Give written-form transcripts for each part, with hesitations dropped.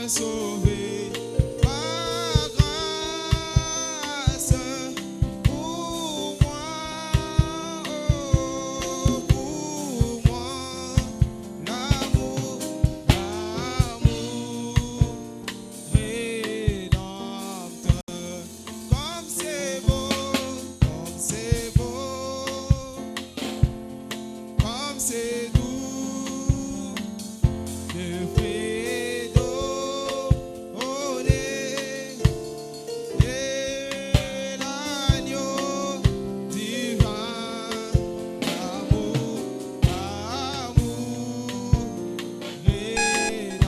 sauvé par grâce pour moi, oh, pour moi, l'amour, rédempteur, comme c'est beau, comme c'est beau, comme c'est doux. Le fait donner et l'agneau divin, l'amour,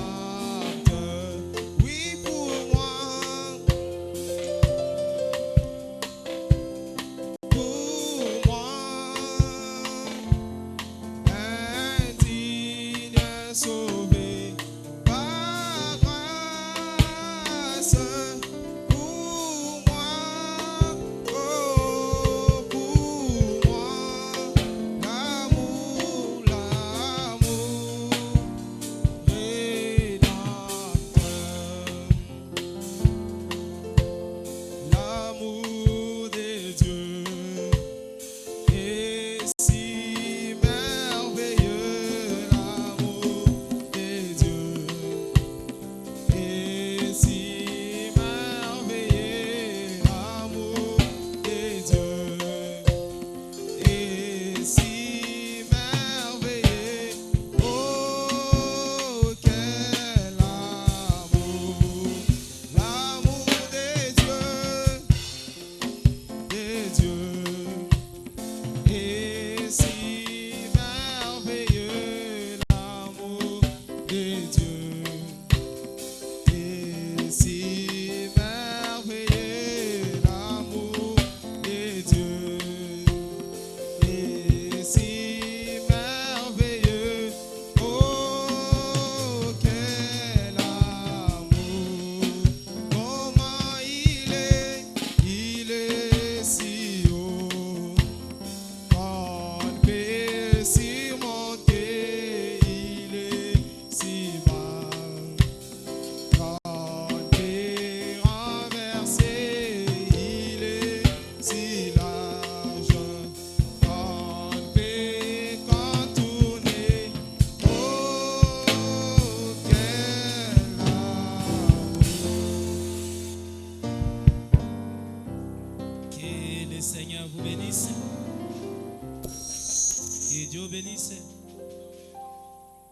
rédempteur, oui pour moi, indigne sauvé par grâce pour moi, oh, pour moi, l'amour, rédempteur, l'amour de Dieu est si merveilleux, l'amour de Dieu est si merveilleux, l'amour de Dieu est si merveilleux, oh quel amour, l'amour de Dieu et si merveilleux, l'amour de Dieu et si merveilleux, l'amour de Dieu et si merveilleux, oh quel amour, comment il est si haut. On peut surmonter, il est si bas. On peut renverser, il est si large. On peut contourner, oh quel amour. Que le Seigneur vous bénisse. Que Dieu bénisse.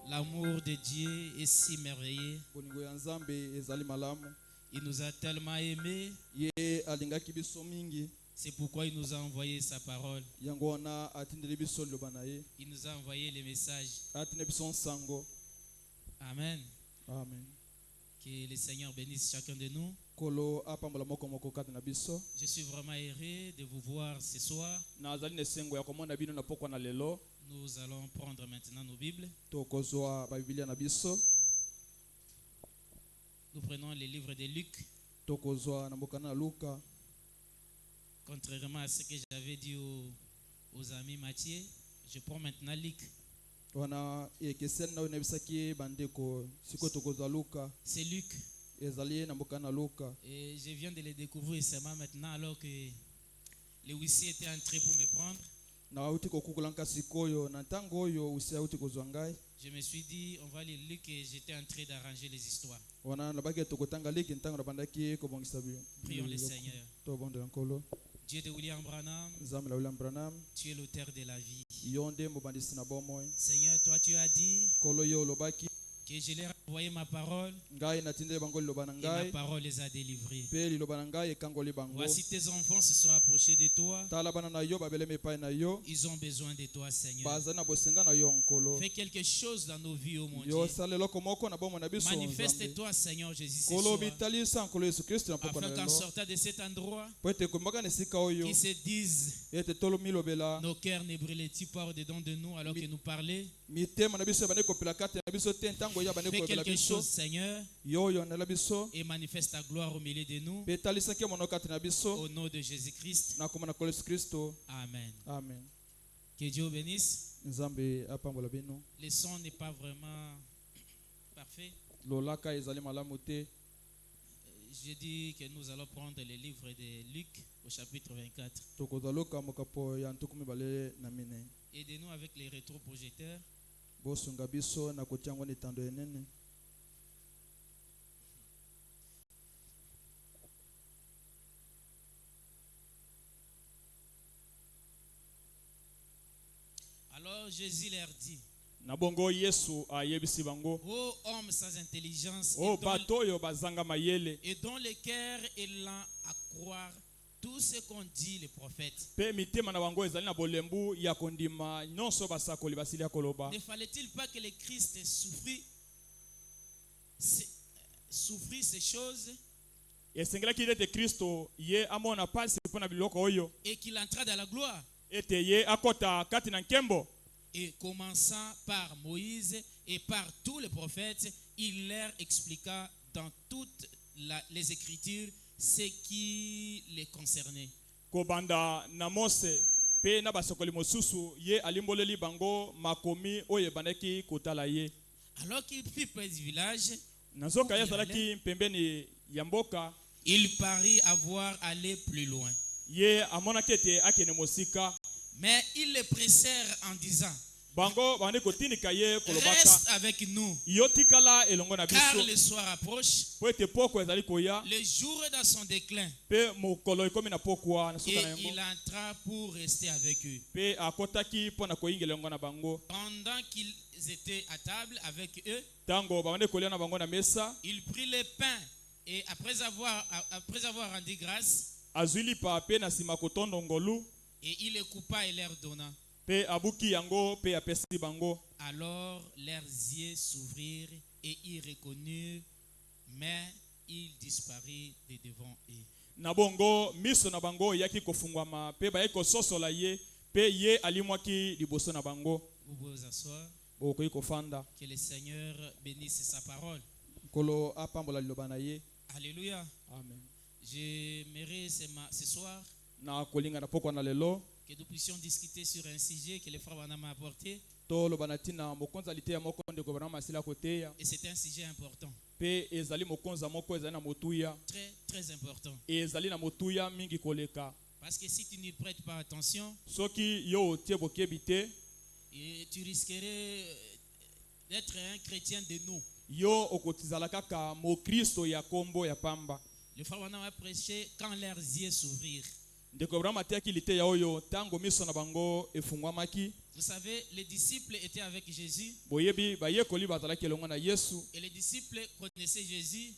L'amour de Dieu est si merveilleux. Bolingo ya Nzambe ezali malamu. Il nous a tellement aimés. Ye alingaki biso mingi, C'est pourquoi il nous a envoyé sa parole. yango wana atindeli biso liloba na ye, Il nous a envoyé les messages. atindeli biso nsango. Amen. Amen. Que le Seigneur bénisse chacun de nous. Kolo apambola moko moko kati na biso. Je suis vraiment heureux de vous voir ce soir. Nazali na esengo ya komona bino na pokwa na lelo. Nous allons prendre maintenant nos Bibles. Tokozwa babibilia na biso. Nous prenons le livre de Luc. Tokozwa na mboka na Luka. Contrairement à ce que j'avais dit aux amis Mathieu, je prends maintenant Luc. Wana ekeseni na onebisaki bandeko siko tokozwa Luka. C'est Luc. Ezali na mboka na Luka. Et je viens de le découvrir seulement maintenant alors que le huissier était entré pour me prendre. Na auti kokukulanka sikoyo na ntango oyo usia auti kozwa ngai. Je me suis dit, on va lire Luc et j'étais en train d'arranger les histoires. Wana nabaki tokotanga liki ntango na bandaki kobongisa bi. Prions le Seigneur. To bonde nkolo. Dieu de William Branham, Nzambe la William Branham. tu es l'auteur de la vie. Yonde mobandisi na bomoi. Seigneur, toi tu as dit Kolo yo lobaki. que je leur ai envoyé ma parole Ngai natindeli bango liloba na et ma ngai. parole les a délivrés. Pe liloba na ngai ekangoli bango. Voici tes enfants se sont approchés de toi. Tala bana na yo babelemi epai na yo. Ils ont besoin de toi, Seigneur. Baza na bosenga na yo nkolo. Fais quelque chose dans nos vies, oh mon Yo Dieu. sala eloko moko na bomoi na biso. Manifeste-toi, Seigneur Jésus, ce Kolo soir, bitalisa nkolo Yesu Kristo na pokwa na afin qu'en lelo. sortant de cet endroit, Po ete kombaka na esika oyo. qu'ils se disent, Ete tolo milobela. nos cœurs ne brûlent-ils pas au-dedans de nous alors que nous parlait. Mitema na biso bane kopela kate na biso te ntango ya bane Fais kopela quelque biso. chose, Seigneur, Yo yo na la biso. et manifeste ta gloire au milieu de nous. Pe talisa ke mono kate na biso. Au nom de Jésus-Christ. Na komana kwa Yesu Kristo. Amen. Amen. Que Dieu bénisse. Nzambe apambola bino. Le son n'est pas parfait. lolaka ezali malamu te. Je dis que nous allons prendre le livre de Luc au chapitre 24. Tokozaloka mokapo ya ntuku mibale na minei. Aidez-nous avec les rétroprojecteurs. Bosunga biso na kotia yango na etando enene. Alors Jésus leur dit, Na bongo Yesu ayebisi bango, ô homme sans intelligence o bato oyo bazanga mayele, et dont le cœur est lent à croire tout ce qu'ont dit les prophètes. pe mitema na bango ezali na bolembu ya kondima nyonso basakoli basili ya koloba. Ne fallait-il pas que le Christ souffrit ces choses Esengelaki ete Kristo ye amona pasi mpona biloko oyo, et qu'il entra dans la gloire? ete ye akota kati na nkembo. Et commençant par Moïse et par tous les prophètes, il leur expliqua dans toutes les Écritures ce qui les concernait. Kobanda na Mose pe na basakoli mosusu ye alimboleli bango makomi oyo ebandaki kotala ye. Alors qu'il fut près du village, Nazoka ye azalaki pembeni ya mboka, il parut avoir allé plus loin. ye amonaki ete akende mosika. Mais ils le pressèrent en disant, Bango bandi kotindika ye kolobaka, reste avec nous, yo tikala elongo na car biso le soir approche, po ete poko ezali koya, le jour est dans son déclin. pe mokolo ekomi na pokwa na Et suka na il yango, entra pour rester avec eux. pe akotaki mpo na koyingela yango na bango. Pendant qu'ils étaient à table avec eux, Tango babandi kolia na bango na mesa, il prit le pain et après avoir rendu grâce, azwi lipa pe na nsima kotondo ngolu, et il le coupa et leur donna. pe abuki yango pe apesi bango. Alors leurs yeux s'ouvrirent et ils reconnurent, mais il disparut de devant eux. Na bongo miso na bango yaki kofungwama pe baye kososola ye, pe ye alimwaki liboso na bango. Vous pouvez vous asseoir. Bokoki kofanda. Que le Seigneur bénisse sa parole. Kolo apambola liloba na ye. Alléluia. Amen. J'aimerais ce soir Na kolinga na pokwa na lelo, que nous puissions discuter sur un sujet que le frère Banama a apporté. Toloba na tina mokonza liteya moko ndeko bana masila koteya. Et c'est un sujet important. pe ezali mokonza moko ezali na motuya, Très, très important. ezali na motuya mingi koleka. Parce que si tu n'y prêtes pas attention, Soki yo otie bokebi te, et tu risquerais d'être un chrétien de nous. yo okotizala kaka mo Kristo ya kombo ya pamba. Le frère Banama a prêché quand leurs yeux s'ouvrirent. Ndeko Abraham atiaki liteya oyo tango miso na bango efungwamaki. Vous savez, les disciples étaient avec Jésus Boyebi bayekoli bazalaki elongo na Yesu, et les disciples connaissaient Jésus.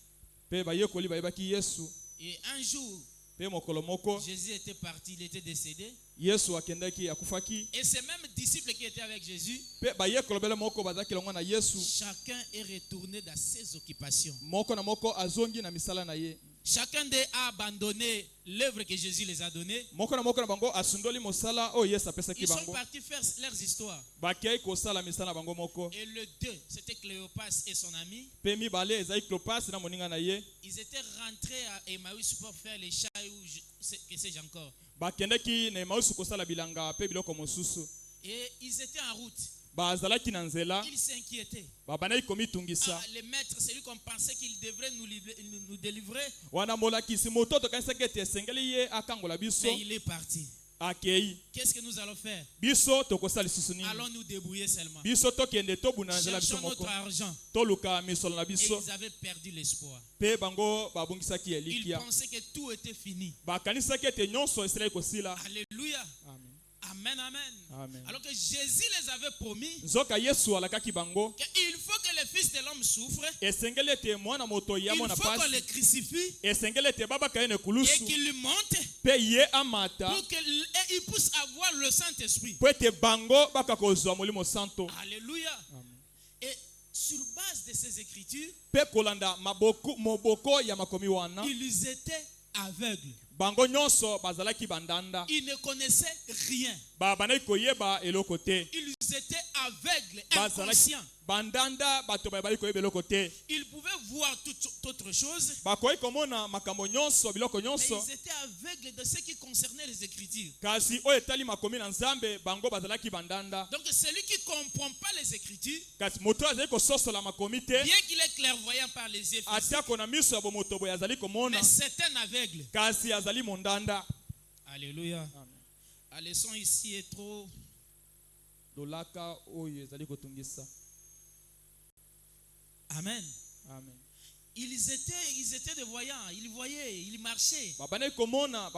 pe bayekoli bayebaki Yesu. Et un jour, Pe mokolo moko Jésus était parti, il était décédé. Yesu akendaki akufaki, Et ces mêmes disciples qui étaient avec Jésus, pe bayekolo bele moko bazalaki elongo na Yesu. chacun est retourné dans ses occupations. Moko na moko azongi na misala na ye. Chacun d'eux a abandonné l'œuvre que Jésus les a donnée. Moko na bango asundoli mosala o Yesu apesaki Ils sont bango. partis faire leurs histoires. Bakei kosala misala bango moko. Et le deux, c'était Cléopas et son ami. Pe mibale ezali Clopas na moninga na ye. Ils étaient rentrés à Emmaüs pour faire les chats ou que sais-je encore. Bakendaki na Emmaüs kosala bilanga pe biloko mosusu. Et ils étaient en route. Bazalaki na nzela, Ils s'inquiétaient. babandaki komitungisa. Ah, le maître, celui qu'on pensait qu'il devrait nous délivrer, Wana molakisi moto tokanisaki ete esengeli ye akangola biso, mais il est parti. akei. Qu'est-ce que nous allons faire? Biso tokosala lisusu nini? Allons nous débrouiller seulement. Biso tokende tobuna na nzela biso Cherchons moko. notre argent. Toluka misolo na Et biso. ils avaient perdu l'espoir. Pe bango babungisaki Ils elikia. pensaient que tout était fini. Bakanisaki ete nyonso esilaki kosila. Alléluia. Amen. Amen, amen. Amen. Alors que Jésus les avait promis Nzoka Yesu alakaki bango. qu'il faut que le Fils de l'homme souffre, Esengeli ete mwana moto ya il mwana faut qu'on pasi. le crucifie Esengeli ete babaka ye na et ekulusu. qu'il monte Pe ye amata. pour qu'il puisse avoir le Saint-Esprit. Po ete bango baka kozwa molimo santo. Alléluia. Amen. Et sur base de ces écritures, Pe kolanda moboko ya makomi wana. ils étaient aveugles. bango nyonso bazalaki bandanda. Ils ne connaissaient rien. Bandaki koyeba eloko te. Ils étaient aveugles, Bazalaki inconscients. bandanda bato bazali koyeba eloko te. Ils pouvaient voir toute autre chose, Bakoyi komona makambo nyonso biloko mais nyonso. ils étaient aveugles de ce qui concernait les Écritures. Kasi oyo etali makomi na Nzambe bango bazalaki bandanda. Donc celui qui ne comprend pas les Écritures, Kasi moto azali kososola makomi te. bien qu'il est clairvoyant par les yeux physiques, Atiako na miso ya bomoto boye azali komona. mais c'est un aveugle. Kasi azali mondanda. Alléluia. Amen. La leçon ici est trop. Lolaka oyo ezali kotungisa. Amen. Amen. Ils étaient des voyants. Ils voyaient, ils marchaient. Babane komona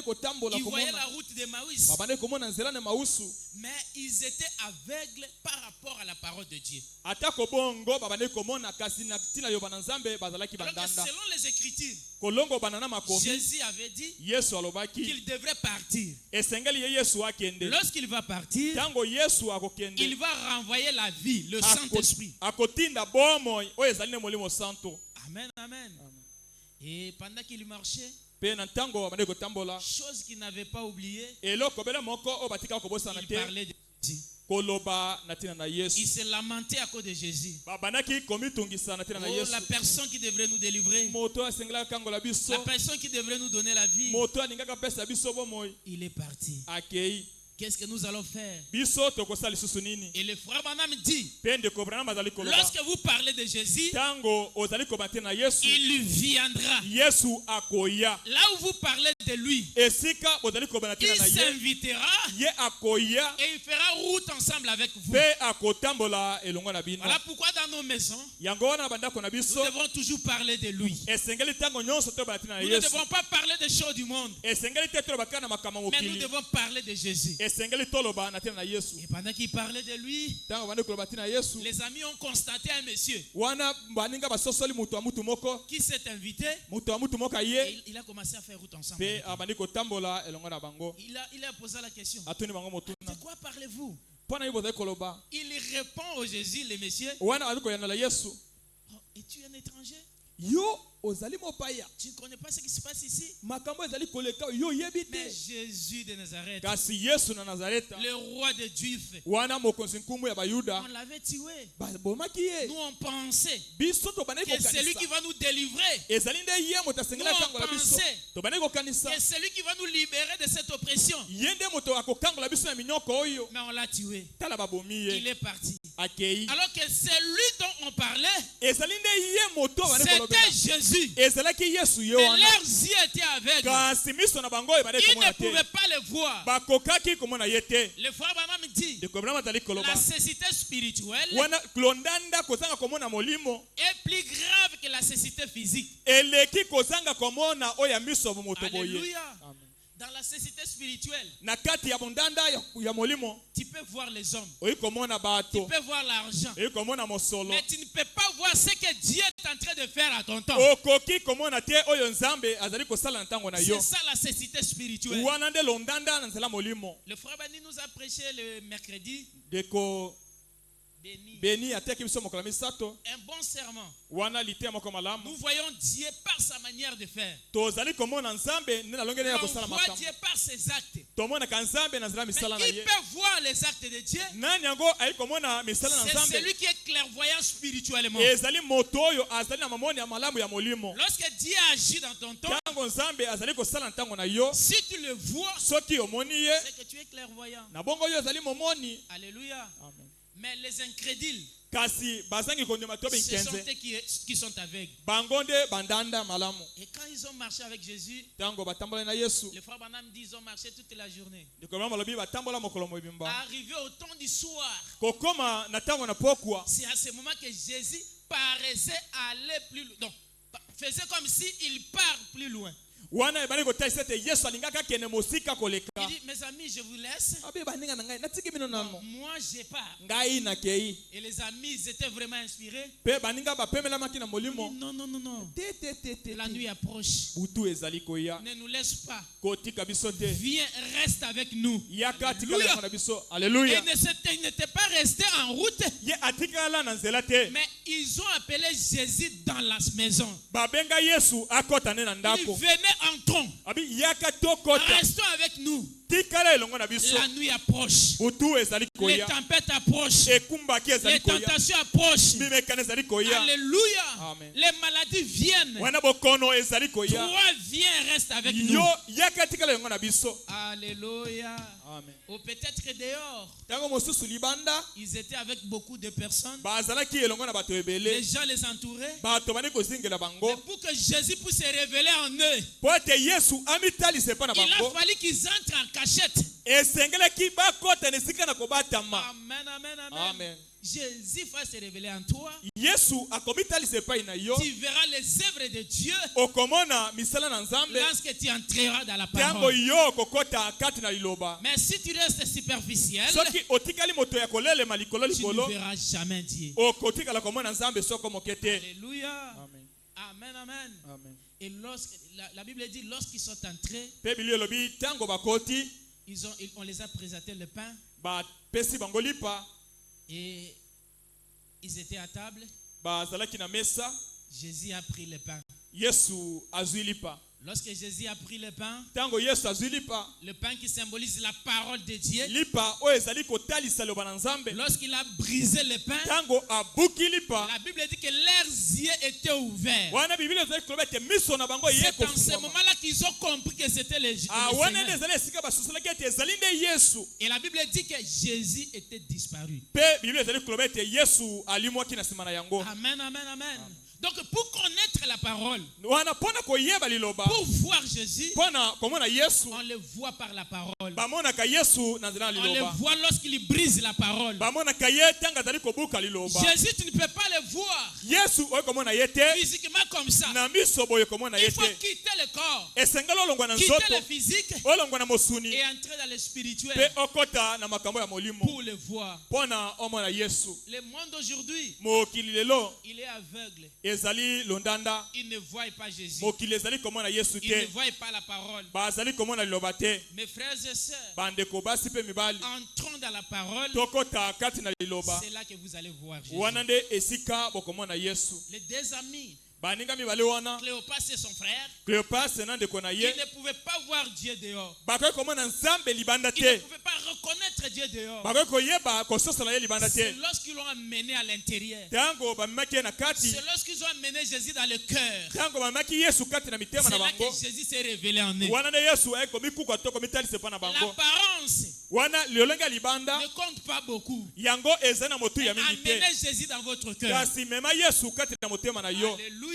kotambola Ils voyaient la komona. route d'Emmaüs. Babane komona nzela na mausu. Mais ils étaient aveugles par rapport à la parole de Dieu. Atako bongo babane komona kasi na tina yo bana Nzambe bazalaki Alors que bandanda. selon les Écritures, Kolongo banana makomi. Jésus avait dit Yesu alobaki. qu'il devrait partir. Esengeli ye Yesu akende. Lorsqu'il va partir, Tango Yesu akokende. il va renvoyer la vie, le Saint-Esprit. Akotinda bomo oyo ezali ne molimo santo. Amen, amen. Et pendant qu'il marchait, Pe na tango babane kotambola. chose qu'il n'avait pas oublié, Eloko bele moko o batika kobosana il te. parlait de Jésus. Koloba na tina na Il Yesu. se lamentait à cause de Jésus. Babanaki komitungisa na tina na Oh, Yesu. la personne qui devrait nous délivrer, Moto asengela kangola biso. la personne qui devrait nous donner la vie, Moto aningaka pesa biso bomoi. il est parti. Akei. Qu'est-ce que nous allons faire? Biso tokosala lisusu nini? Et le frère Branham dit, Pende ko Branham azali koloba. lorsque vous parlez de Jésus, Tango ozali kobate na Yesu. il viendra. Yesu akoya. Là où vous parlez de lui, Esika ozali kobana tina il na ye. s'invitera Ye akoya. et il fera route ensemble avec vous. Pe akotambola elongo na bino. Voilà pourquoi dans nos maisons, Yango wana bandako na nous biso. devons toujours parler de lui. Esengeli tango nyonso to bana tina na Nous ne Yesu. devons pas parler des choses du monde, Esengeli te to bakana makama mais nous mokili. devons parler de Jésus. Esengeli toloba na tina na Yesu. Et pendant qu'il parlait de lui, Tango bande koloba tina Yesu. les amis ont constaté un monsieur Wana baninga basosoli mutu wa mutu moko. qui s'est invité Mutu wa mutu moko et ye. il a commencé à faire route ensemble. Pe avec lui. abandi kotambola elongo na bango. Il a posé la question. Atuni bango motuna. De quoi parlez-vous? Pona yibo zali koloba. Il répond au Jésus, le monsieur. Wana bazali koyanola Yesu. Oh, es-tu un étranger? Yo ozali mopaya. Tu ne connais pas ce qui se passe ici? Makambo ezali koleka yo yebi Mais te. Jésus de Nazareth, Kasi Yesu na Nazareta. le roi des Juifs, Wana mokonzi nkumu ya bayuda. on l'avait tué. Bomaki ye. Nous on pensait Biso to banai que celui qui kokanisa. va nous délivrer, Ezali nde ye moto asengela Nous, on kangola biso. pensait To banai kokanisa. que celui qui va nous libérer de cette oppression, Ye nde moto akokangola biso na minyoko oyo. mais on l'a tué. Tala babomi Il ye. est parti. Akei. Alors que celui dont on parlait, Ezali nde ye moto banai kolobela. c'était Jésus. Ezalaki Yesu ye Mais wana. leurs yeux étaient aveugles. Kasi miso na bango oyo banai Ils ne komona te. pouvaient pas le voir. Bakokaki komona ye te. Le frère Branham dit, De kobrama azali koloba. la cécité spirituelle Wana klondanda kozanga komona molimo. est plus grave que la cécité physique. Eleki kozanga komona oya miso moto boye. Alléluia. Amen. Dans la cécité spirituelle, Na kati ya bondanda ya molimo. tu peux voir les hommes, Oyi komona tu bato. peux voir l'argent, Oyi komona mosolo. mais tu ne peux pas voir ce que Dieu est en train de faire à ton temps. Okoki komona te oyo Nzambe azali kosala na ntango na yo. C'est ça la cécité spirituelle. Wana nde londanda na nzela molimo. Le frère Bani nous a prêché le mercredi Deko béni. Beni ateki biso mokolo misato. Un bon serment. Wana lite moko malamu. Nous voyons Dieu par sa manière de faire. Tozali komona Nzambe nde na longene ya On kosala voit makambo. Dieu par ses actes. Tomona ka Nzambe na nzela Mais misala na il ye. peut voir les actes de Dieu. Nani yango ayi komona misala na C'est Nzambe. celui qui est clairvoyant spirituellement. Ezali moto oyo azali na mamoni ya malamu ya molimo. Lorsque Dieu agit dans ton temps, Tango Nzambe azali kosala na ntango na yo. si tu le vois, Soki omoni ye. c'est que tu es clairvoyant. Na bongo oyo azali momoni. Alléluia. Amen. Mais les incrédules, Kasi bazangi kondima tobe ce sont nkenze. eux qui sont aveugles. Bangonde bandanda malamu. Et quand ils ont marché avec Jésus, Tango batambola na Yesu. le frère Branham dit ils ont marché toute la journée. Ndikoma malobi batambola mokolo mobimba. Arrivé au temps du soir, Kokoma na tango na pokwa. c'est à ce moment que Jésus paraissait aller plus loin. Donc, faisait comme s'il part plus loin. Wana ebali kotaisa te Yesu alingaka kene mosika koleka. Il dit, mes amis, je vous laisse. Abi baninga na ngai natiki bino nano. Moi, je pars. Ngai na kei. Et les amis, ils étaient vraiment inspirés. Pe baninga bapemela maki na Il molimo. dit, non, non, non, non. Te. La nuit approche. Butu ezali koya. Ne nous laisse pas. Kotika biso te. Viens, reste avec nous. Yaka tikala Alléluia. na biso. Et Alléluia. il n'était pas resté en route, Ye atikala na nzela te. mais il ils ont appelé Jésus dans la maison. babenga Yesu akota ne na Il ndako venait entrons. abi yaka tokota Restons avec nous. tikala elongo na biso La nuit approche. butu ezali Les koya tempêtes approchent. ekumbaki Les ezali koya tentations approchent. mimekana ezali koya Alléluia. Amen. Les maladies viennent. wana bokono ezali koya Toi, viens, reste avec nous. yo yaka tikala elongo na biso. Alléluia. Amen. Ou peut-être que dehors, Tango mosusu libanda ils étaient avec beaucoup de personnes. bazalaki elongo na bato Les ebele gens les entouraient. bato bani kozingela Mais bango pour que Jésus puisse se révéler en eux, po ete Yesu amitalise epa na il a bango fallu qu'ils entrent en cachette. esengelaki bakota na esika na kobatama. Amen, amen, amen. Amen. Jésus va se révéler en toi. Yesu akomitalisa epai na yo Tu verras les œuvres de Dieu okomona misala na nzambe lorsque tu entreras dans la ntango parole. yo kokota kati na liloba. Mais si tu restes superficiel, Soki otikali moto ya kolelema likolo tu ne likolo verras jamais Dieu. okotikala komona nzambe soko moke te. Alléluia. Amen. Amen, amen. Amen. Et lorsque la Bible dit, lorsqu'ils sont entrés, Pe Biblia elobi ntango bakoti on les a présenté le pain bapesi bango lipa et ils étaient à table. bazalaki na mesa. Jésus a pris le pain. Yesu azwi lipa. Lorsque Jésus a pris le pain Yesu azwi lipa, qui symbolise la parole de Dieu, lipa oyo ezali kotalisa loba na nzambe. lorsqu'il a brisé le pain, Tango abuki lipa, la Bible dit que leurs yeux étaient ouverts. wana Biblia ezali koloba ete miso na bango ye C'est en ce kofungwama. moment-là qu'ils ont compris que c'était le Wana nde Seigneur. ezali esika basusolaki ete ezali nde Yesu. Et la Bible dit que Jésus était disparu. Pe Biblia ezali koloba ete Yesu alimwaki na nsima na yango. Amen, amen, amen. Donc pour connaître la parole, Wana pona koyeba liloba, pour voir Jésus, pona komona Yesu, on le voit par la parole. bamonaka Yesu na nzela na On le liloba. voit lorsqu'il brise la parole. Bamonaka ye tanga azali kobuka liloba. Jésus, tu ne peux pas le voir Yesu oyo komona ye te, physiquement comme ça. na miso boye komona ye Il faut te. quitter le corps, Esengeli olongwa na quitter nzoto, le physique olongwa na mosuni, et entrer dans le spirituel pe okota na makambo ya molimo. pour le voir. Pona omona Yesu. Le monde aujourd'hui, Mokili lelo il est aveugle. ezali londanda. Il ne voit pas Jésus. Mokili ezali komona Yesu Il ne te. voit pas la parole. Bazali komona liloba te. Mes frères et sœurs, Bandeko basi pe mibali. entrons dans la parole. Tokota kati na liloba. C'est là que vous allez voir Jésus. Wana nde esika bokomona Yesu. Les deux amis, Baninga mibali wana. Cléopas et son frère, Cléopas na ndeko na ils ye. ne pouvaient pas voir Dieu dehors. Bakoki komona nzambe libanda Ils ne te. pouvaient pas reconnaître Dieu dehors. Bakoki koyeba kososola ye libanda C'est te. lorsqu'ils l'ont amené à l'intérieur. Tango bamimaki ye na kati. C'est lorsqu'ils ont amené Jésus dans le cœur. Tango bamimaki Yesu kati na mitema na C'est là bango. que Jésus s'est révélé en eux. Wana nde Yesu ayekomi kuka to komitalisa epa na bango. L'apparence Wana lolenge ya libanda. ne compte pas beaucoup. Yango ezali na motu ya mingi te. Amenez Jésus dans votre cœur. Kasi mema Yesu kati na motema na yo. Alléluia.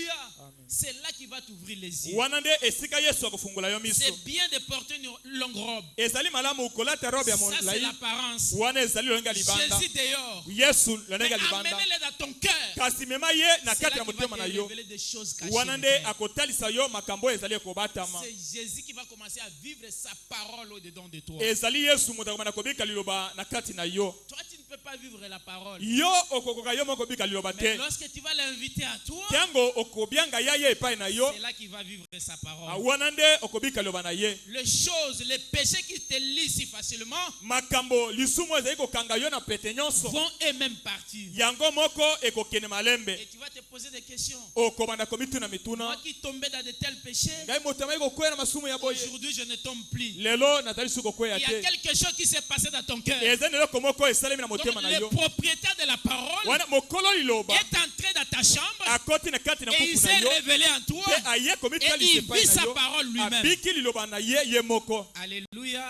C'est là qu'il va t'ouvrir les yeux. Wana nde esika Yesu akofungula yo miso. C'est bien de porter une longue robe. Ezali malamu kolata robe ya Ça, c'est molai. l'apparence. Wana ezali lolenge ya libanda. Jésus dehors. Yesu lolenge Mais ya libanda. amenez-le dans ton cœur. Kasi mema ye na C'est là kati ya qu'il va motema te na yo. révéler des choses cachées. Wana mes nde frères. akotalisa yo makambo ezali ekobatama. C'est Jésus qui va commencer à vivre sa parole au-dedans de toi. Ezali Yesu moto akomana kobika liloba na kati na yo. Toi, tu ne peux pas vivre la parole. Yo okokoka yo moko bika liloba Mais te. lorsque tu vas l'inviter à toi, Tango okobianga ya ye epai na yo. c'est là qu'il va vivre sa parole. Wana nde okobika liloba na ye. Les choses, les péchés qui te lient si facilement Makambo lisumu ezali kokanga yo na pete nyonso. vont eux-mêmes partir. Yango moko ekokende malembe. Et tu vas te poser des questions. Okobanda komituna mituna. Moi qui tombais dans de tels péchés, Ngai moto amai kokwea na masumu ya boye. aujourd'hui je ne tombe plus. Lelo nazali su kokwea Il y a te. quelque chose qui s'est passé dans ton cœur. Ezali eloko moko esalemi na Donc motema na le yo. propriétaire de la parole Wana mokolo liloba est entré dans ta chambre akoti na kati na et il kuku na s'est yo. révélé en toi. Pe aye Et komitalisa il epai vit na sa yo. parole lui-même. Abiki liloba na ye ye moko. Alléluia.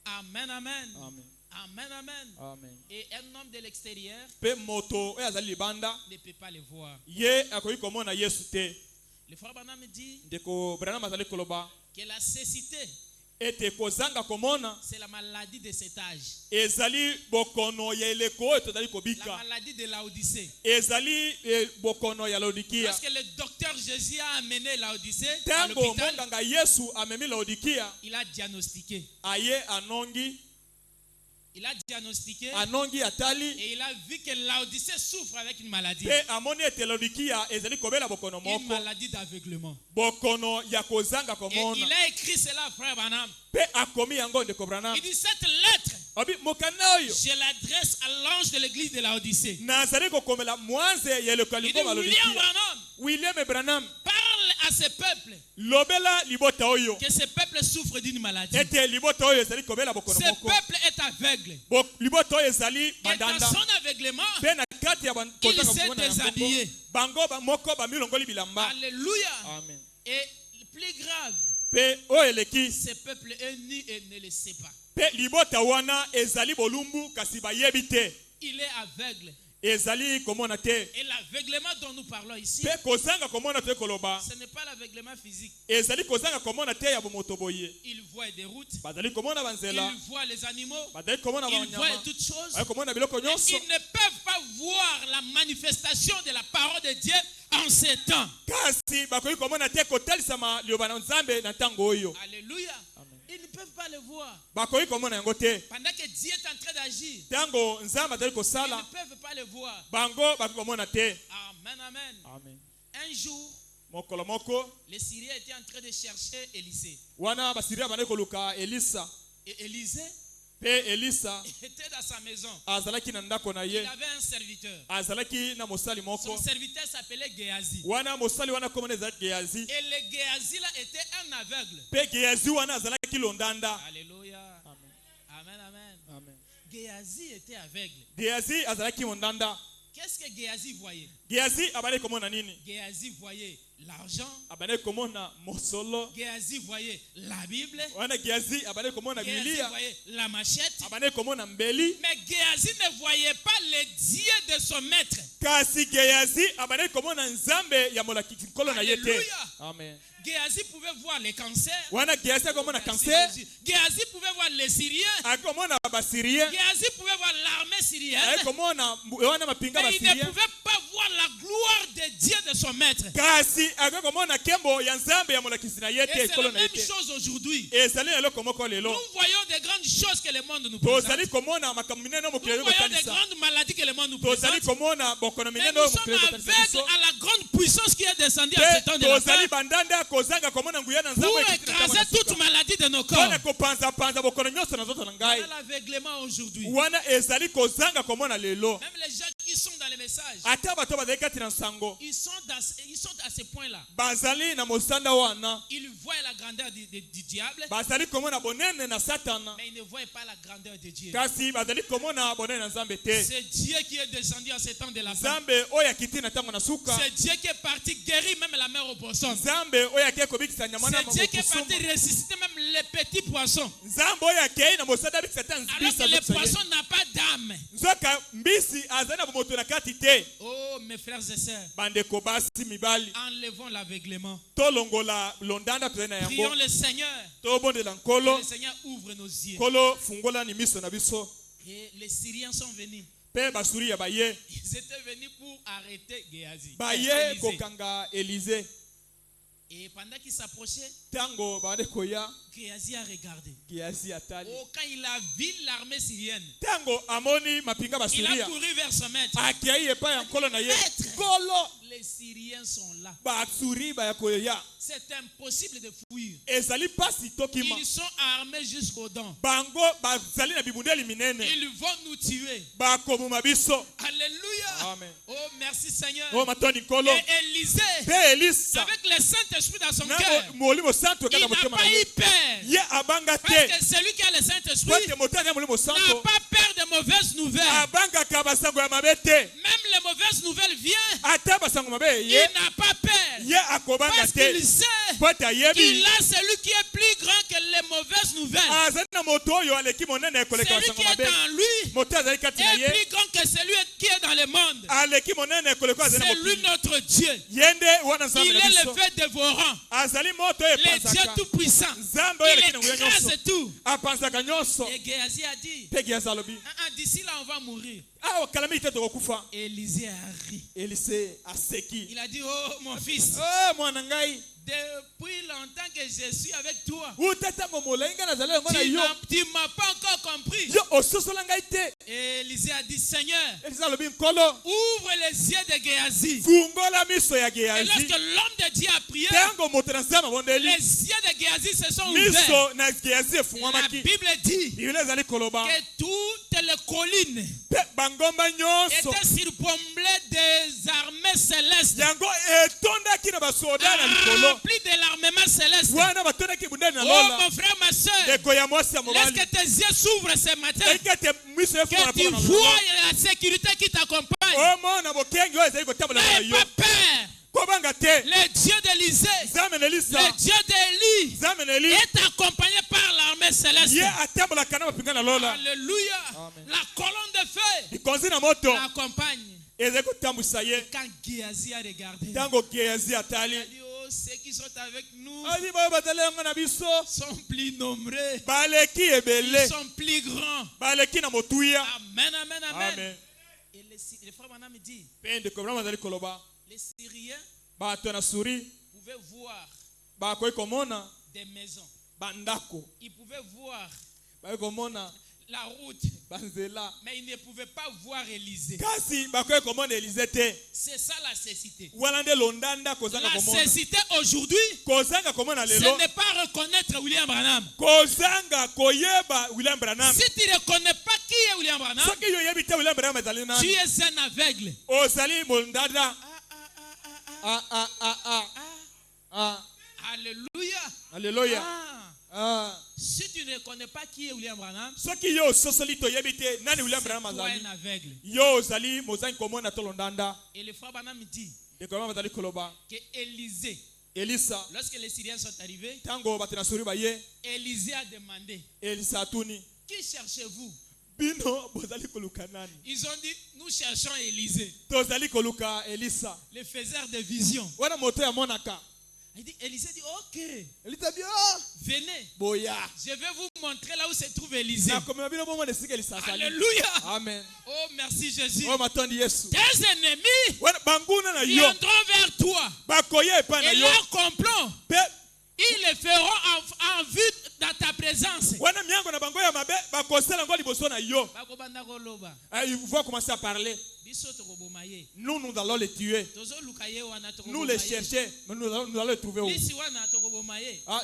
Amen, amen. Amen. Amen, amen. Amen. Et un homme de l'extérieur Pe moto oyo azali libanda ne peut pas le voir. ye akoki komona Yesu te. Le frère Branham dit Ndeko Branham azali koloba que la cécité, ete kozanga komona c'est la maladie de cet âge. ezali bokono ya eleko oyo tozali La kobika. maladie de l'Odyssée. Ezali bokono ya Laodikia. Lorsque le docteur Jésus a amené l'Odyssée à Tango l'hôpital, monganga Yesu amemi Laodikia il a diagnostiqué. aye anongi Il a diagnostiqué anongi atali et il a vu que Laodicée souffre avec une maladie. pe amoni ete Laodikia ezali kobela bokono Une moko maladie d'aveuglement. bokono ya kozanga Et komona il a écrit cela à frère Branham. pe akomi yango ndeko Branham Il dit cette lettre, abi mokanda oyo je l'adresse à l'ange de l'église de Laodicée. nazali kokomela mwanze ya eloko ya Il dit Lingomba William Laodikia Branham, William Branham parle à ce peuple lobela libota oyo que ce peuple souffre d'une maladie. ete libota oyo ezali kobela bokono Ce moko peuple est aveugle. libota oyo ezali Et dans bandanda son aveuglement, pe na kati ya il s'est déshabillé. bango moko bamilongoli bilamba Alléluia. amen Et le plus grave, pe oyo eleki ce peuple est nu et ne le sait pas. pe libota wana ezali bolumbu kasi bayebi te Il est aveugle. ezali komona te Et l'aveuglement dont nous parlons ici, pe kozanga komona te koloba ce n'est pas l'aveuglement physique. ezali kozanga komona te ya bomoto boye Il voit des routes, bazali komona banzela il voit les animaux, bazali komona il voit banyama toutes choses. bazali komona biloko nyonso Ils ne peuvent pas voir la manifestation de la parole de Dieu en ces temps. kasi bakoki komona te kotalisama liloba na nzambe na ntango oyo Alléluia. Ils ne peuvent pas le voir. bakoki komona yango te Pendant que Dieu est en train d'agir, ntango nzambe azali ils kosala ne peuvent pas le voir. bango bakoki komona te Amen, amen. amen Un jour, mokolo moko les Syriens étaient en train de chercher Élisée. wana basiria bandaki koluka elisa Et Élisée pe elisa était dans sa maison. azalaki na ndako na Il ye avait un serviteur. azalaki na mosali Son moko serviteur s'appelait Géasi. wana mosali wana komona ezalaki geyazi Et le Géasi là était un aveugle. pe geyazi wana azalaki londanda Alléluia. amen Amen, amen. amen Géasi était aveugle. geyazi azalaki mondanda Qu'est-ce que Géasi voyait? geyazi abandaki komona nini Géasi voyait l'argent. abandaki komona mosolo Géasi voyait la Bible. wana geyazi abandaki komona Géasi bibilia voyait la machette. abandaki komona mbeli Mais Géasi ne voyait pas le Dieu de son maître. kasi geyazi abandaki komona nzambe ya molakisi nkolo na ye te Alléluia. amen Géasi pouvait voir les cancers. wana geyazi akomona Merci, cancer Jésus. Géasi pouvait voir les Syriens. akomona basirien Géasi pouvait voir l'armée syrienne. akomona wana mapinga Mais il ne basirien pouvait pas voir la gloire de Dieu de son maître. kasi akomona kembo ya nzambe ya molakisi na ye Et te c'est ekolo la na ye même te chose aujourd'hui. ezali na eloko moko lelo Nous voyons des grandes choses que le monde nous présente. tozali komona makambo minene Nous mokili voyons des kotalisa grandes maladies que le monde nous tozali présente. komona bokono Mais minene nous oyo sommes mokili kotalisa aveugles biso à la grande puissance qui est descendue à ce te temps de la tozali fin bandanda kozanga komona nguya na pour nzambe écraser toute maladie de nos corps. mpona kopanzapanza bokono nyonso na nzoto na ngai Voilà l'aveuglement aujourd'hui. wana ezali kozanga komona lelo Même les gens qui sont dans les messages, ata bato bazali kati na nsango ils sont à ce point-là. bazali na mosanda wana Ils voient la grandeur du diable, bazali komona bonene na satana mais ils ne voient pas la grandeur de Dieu. kasi bazali komona bonene na nzambe te C'est Dieu qui est descendu à ce temps de la fin. nzambe oyo akiti na ntango na suka C'est Dieu qui est parti guérir même la mère aux poissons. nzambe oyo akei kobikisa nyama na C'est Dieu qui est mokusumu parti ressusciter même les petits poissons. nzambe oyo akei na mosanda abikisa te Alors mbisi que les azokisa ye. poissons n'ont pas d'âme. nzoka mbisi azali na bomoto na kati te Oh, mes frères et sœurs, bandeko basi mibali enlevons l'aveuglement. tolongola londanda tozali na Prions yango le Seigneur. tobondela Que nkolo le Seigneur ouvre nos yeux. nkolo fungola ni miso na biso Et les Syriens sont venus. mpe basuri ya baye Ils étaient venus pour arrêter Géasi. baye Élisée. kokanga elize Et pendant qu'ils s'approchaient, ntango babandi koya Géasi a regardé. geyazi atali Oh, quand il a vu l'armée syrienne, ntango amoni mapinga il a basuria couru vers son maître. akei epai ya nkolo na ye Maître. nkolo Les Syriens sont là. basuri baya koya C'est impossible de fuir. ezali pasi tokima Ils sont armés jusqu'aux dents. bango bazali na bibundeli minene Ils vont nous tuer. bakoboma biso Alléluia. amen Oh, merci Seigneur. o matoni nkolo Et Élisée, mpe elisa avec le Saint-Esprit dans son na cœur, molimo santo il ekaka n'a motema na pas eu ye peur. ye abanga Parce te que celui qui a le po Saint-Esprit ete motani ya molimo n'a santo pas peur de mauvaises nouvelles. abangaka basango ya mabe te Même les mauvaises nouvelles viennent. ata basango mabe Il ye n'a pas peur. ye akobanga Parce te qu'il sait po ete ayebi qu'il a celui qui est plus grand que les mauvaises nouvelles. azali na moto oyo aleki monene ekoleka Celui basango qui est mabe en lui moto azali kati na est ye plus grand que celui qui est dans le monde. aleki monene ekoleka azali na C'est lui mokili notre Dieu. ye nde wana nzambe Il na est biso le feu dévorant. azali moto oyo Le Dieu epanzaka tout-puissant. nzambe oyo Il aleki na nguya nyonso écrase tout. apanzaka nyonso Et Géasi a dit, mpe geazi alobi d'ici là on va mourir. awa kala mingi te tokokufa Élisée a ri. elise aseki Il a dit, oh mon fils, mwana ngai Depuis longtemps que je suis avec toi. uta ntango molai ngai nazali yango na yo Tu m'as pas encore compris. yo ososola ngai te. Et Élisée a dit, Seigneur, Elisa alobi nkolo ouvre les yeux de Géasi. fungola miso ya Et Gehazi. lorsque l'homme de Dieu a prié, Ntango moto na nzambe abondeli les yeux de Géasi se sont ouverts. miso na Gehazi La efungwamaki. Bible dit Biblia ezali koloba que toutes les collines mpe bangomba nyonso étaient surplombées des armées célestes, yango etondaki na basoda na likolo remplies de l'armement céleste. wana batondaki bundani na Oh lola. mon frère, ma soeur, Ndeko ya mwasi ya laisse mobali que tes yeux s'ouvrent ce matin, eki ete miso efungwa na que tu mpona na vois lola. la sécurité qui t'accompagne. omona bokengi oyo ezali kotambola na N'aie yo pas peur. kobanga te. Le Dieu d'Élysée, nzambe na elisa le Dieu d'Élie nzambe na eli est accompagné par l'armée céleste. ye atambolaka na mapinga na lola. Alléluia. Amen. La colonne de feu likonzi na moto l'accompagne. ezali kotambwisa ye. Quand Géasi a regardé, ntango Gehazi il atali a dit, oh, ceux qui sont avec nous abi bayo bazali yango na biso sont plus nombreux, baleki ils ebele sont plus grands. baleki na motuya. Amen, amen, amen. Amen. Et le frère Branham dit, mpe ndeko Branham azali koloba les Syriens bato na suri pouvaient voir bakoki komona des maisons, bandako, ils pouvaient voir bakoki komona la route, banzela, mais ils ne pouvaient pas voir Élisée. kasi bakoki komona Elize te. C'est ça la cécité. wana nde londanda kozanga La komona cécité aujourd'hui, kozanga komona ce lelo n'est pas reconnaître William Branham. kozanga koyeba William Branham. Si tu ne reconnais pas qui est William Branham, soki yo yebi te William Branham ezali tu nani es un aveugle. ozali mondanda. Ah, ah, Ah. alléluia. Alléluia. Ah. Si tu ne connais pas qui est William Branham, soki yo ososoli toyebi te nani William c'est Branham toi azali un aveugle. yo ozali mozangi komona to londanda. Et le frère Branham dit ndeko Branham azali koloba que Élisée, Elisa lorsque les Syriens sont arrivés, ntango bato na suri baye Élisée a demandé, Elisa atuni qui cherchez-vous? bino bozali koluka nani. Ils ont dit, nous cherchons Élisée, tozali koluka Elisa le faiseur de visions. wana moto ya monaka. Il dit, Élisée dit, ok, Elisa bio venez, boya je vais vous montrer là où se trouve Élisée. na komema bino bomona esika Elisa azali. Alléluia. Amen. Oh, merci Jésus. oyo matondi Yesu Tes ennemis wana banguna na yo viendront vers toi. bakoya epai na Et yo leur complot, mpe ils le feront en vue dans ta présence. wana miango na bango ya mabe bakosala yango liboso na yo. Bakobanda koloba, Ils vont commencer à parler. biso tokoboma ye. Nous allons les tuer. Tozoluka ye wana Nous tokoboma les ye. chercher, mais nous allons les trouver où? Lisi wana tokoboma ye. Ah,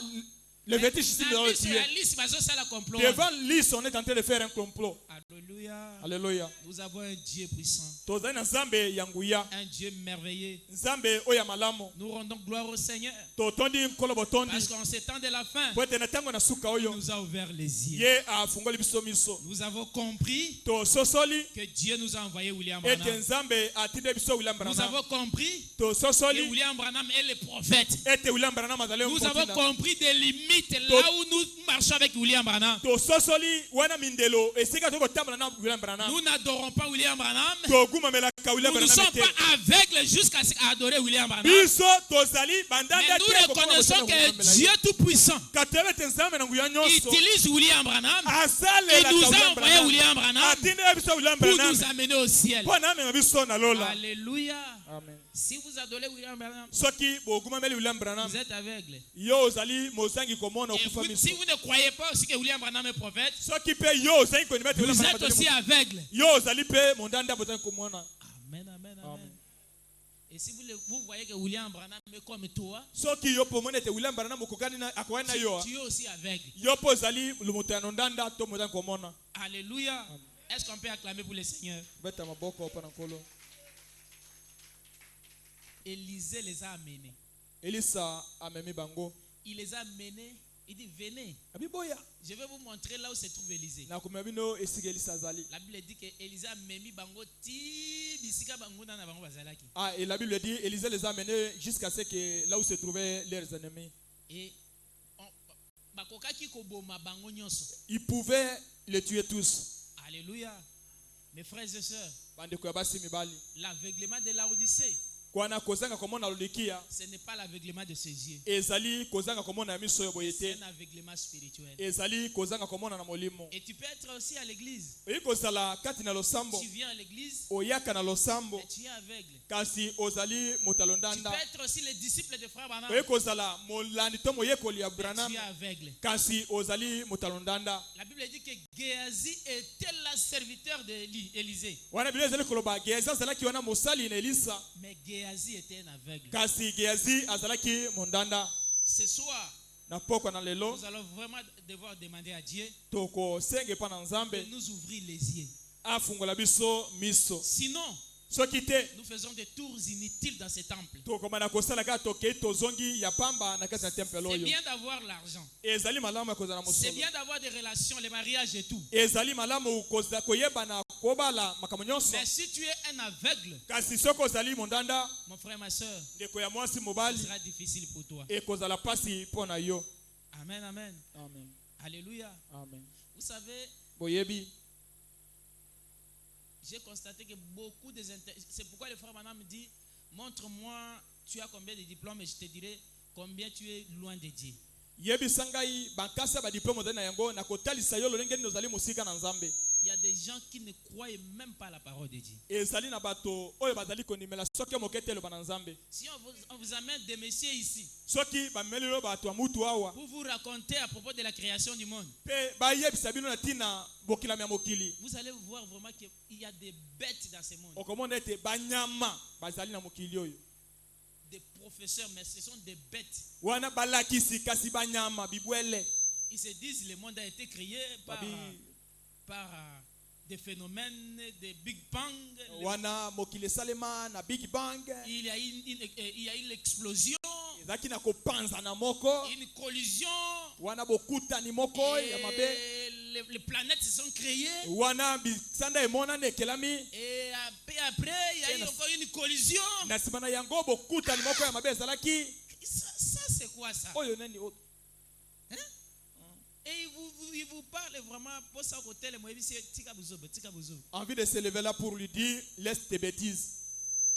les vétiches ici, nous allons les Na biso tuer. ya lisi bazosala complot. Devant l'Is, on est en train de faire un complot. Alléluia. Alléluia. Nous avons un Dieu puissant, Tozali na Nzambe yanguya, un Dieu merveilleux. Nzambe oya malamu. Nous rendons gloire au Seigneur Totondi nkolo botondi. parce qu'en ce temps de la fin, Po ete na tango na suka oyo, il nous a ouvert les yeux. ye afungoli biso miso. Nous avons compris Tososoli que Dieu nous a envoyé William ete Branham. Nzambe atinde biso William Nous Branham. avons compris que Tososoli William Branham est le prophète. ete William Branham azali Nous avons mpotina. compris des limites là où nous marchons avec William Branham. Tososoli wana mindelo esika tokotambola na William Branham. Nous n'adorons pas William Branham. Togumamelaka William Nous ne Branham sommes te. pas aveugles jusqu'à adorer William Branham. Biso tozali Mais bandanda nous te reconnaissons que Dieu Tout-Puissant katebe te Nzambe na nguya nyonso utilise William Branham asalela et nous ka a William envoyé Branham. William Branham Atindela biso William pour Branham nous amener au ciel. mpo na amema biso na lola. Alléluia. Amen. Si vous adorez William Branham, soki bogumameli William Branham vous êtes aveugle. yo ozali mozangi komona Et okufa miso. si vous ne croyez pas aussi que William Branham est prophète, soki pe yo ozali kondima te William vous Branham êtes aussi aveugle. yo ozali pe mondanda bozali komona. Amen, amen, amen. Amen. Et si vous voyez que William Branham est comme toi, soki yo pomona ete William Branham okokani na akokani na yo tu es aussi aveugle. yo po ozali moto ya nondanda to mozangi komona. Alléluia. Est-ce qu'on peut acclamer pour le Seigneur? beta maboko pa na nkolo. Élisée les a amenés. Elisa amemi bango Il les a menés. Il dit, venez, abiboya je vais vous montrer là où se trouve Élisée. na komema bino esika Elisa azali. La Bible dit que Élisée a memi bango ti bisika bango na bango bazalaki. Ah, et la Bible dit, Élisée les a amenés jusqu'à ce que là où se trouvaient leurs ennemis. Et bakokaki koboma bango nyonso. Ils pouvaient les tuer tous. Alléluia. Mes frères et sœurs, Bandeko ya basi mibali. l'aveuglement de l'Odyssée kwana kozanga komona lolikia Ce n'est pas l'aveuglement de ses yeux. ezali kozanga komona miso yo C'est boyete un aveuglement spirituel. ezali kozanga komona na molimo Et tu peux être aussi à l'église. oyi kozala kati na losambo Tu viens à l'église oyaka na losambo et tu es aveugle. kasi ozali Tu motalondanda peux être aussi le disciple de frère Branham oyi kozala molandi to moyekoli ya et Branham tu es aveugle. kasi ozali motalondanda La Bible dit que Géasi était le serviteur d'Élisée. wana biblia ezali koloba Gehazi azalaki wana mosali na Elisa Mais Géasi était un aveugle. kasi Gehazi azalaki mondanda Ce soir, na pokwa na lelo nous allons vraiment devoir demander à Dieu tokosenge mpa na nzambe de nous ouvrir les yeux. afungola biso miso Sinon, soki te nous faisons des tours inutiles dans ce temple. tokomana kosala kaka tokei tozongi ya pamba na kati na tempele C'est oyo bien d'avoir l'argent. ezali malamu ya kozala C'est mosolo bien d'avoir des relations, les mariages et tout. ezali malamu koyebana kobala makambo nyonso Mais si tu es un aveugle, kasi soki ozali mondanda mon frère, ma soeur, ndeko ya mwasi ce mobali sera difficile pour toi. ekozala pasi mpo na yo Amen, amen. amen Alléluia. amen Vous savez, boyebi j'ai constaté que beaucoup des c'est pourquoi le frère Branham me dit, montre-moi, tu as combien de diplômes et je te dirai combien tu es loin de Dieu. yebisa ngai bankasi badiplome ozali na yango na kotalisa yo lolenge nini ozali mosika na nzambe Il y a des gens qui ne croient même pas à la parole de Dieu. ezali na bato oyo bazali kondimela soki moke te eloba na nzambe Si on vous amène des messieurs ici soki bameli oyo bato ya mutu awa pour vous raconter à propos de la création du monde, mpe bayebisa bino na ntina bokilami ya mokili vous allez voir vraiment qu'il y a des bêtes dans ce monde. okomona ete banyama bazali na mokili oyo Des professeurs, mais ce sont des bêtes. wana balakisi kasi banyama bibwele Ils se disent que le monde a été créé par des phénomènes, des Big Bang. wana mokili esalema na big bang Il y a eu l'explosion, ezalaki na kopanza na moko une collision. wana bokutani moko ya mabe Et les planètes se sont créées. wana bisanda emonana ekelami Et après, il y a eu encore une collision. na nsima na yango bokutani moko ya mabe ezalaki Ça c'est quoi ça? oyo nani o- Hein? Et il vous parle vraiment pour ça côté le moyebi c'est tika buzobo. envie de se lever là pour lui dire laisse tes bêtises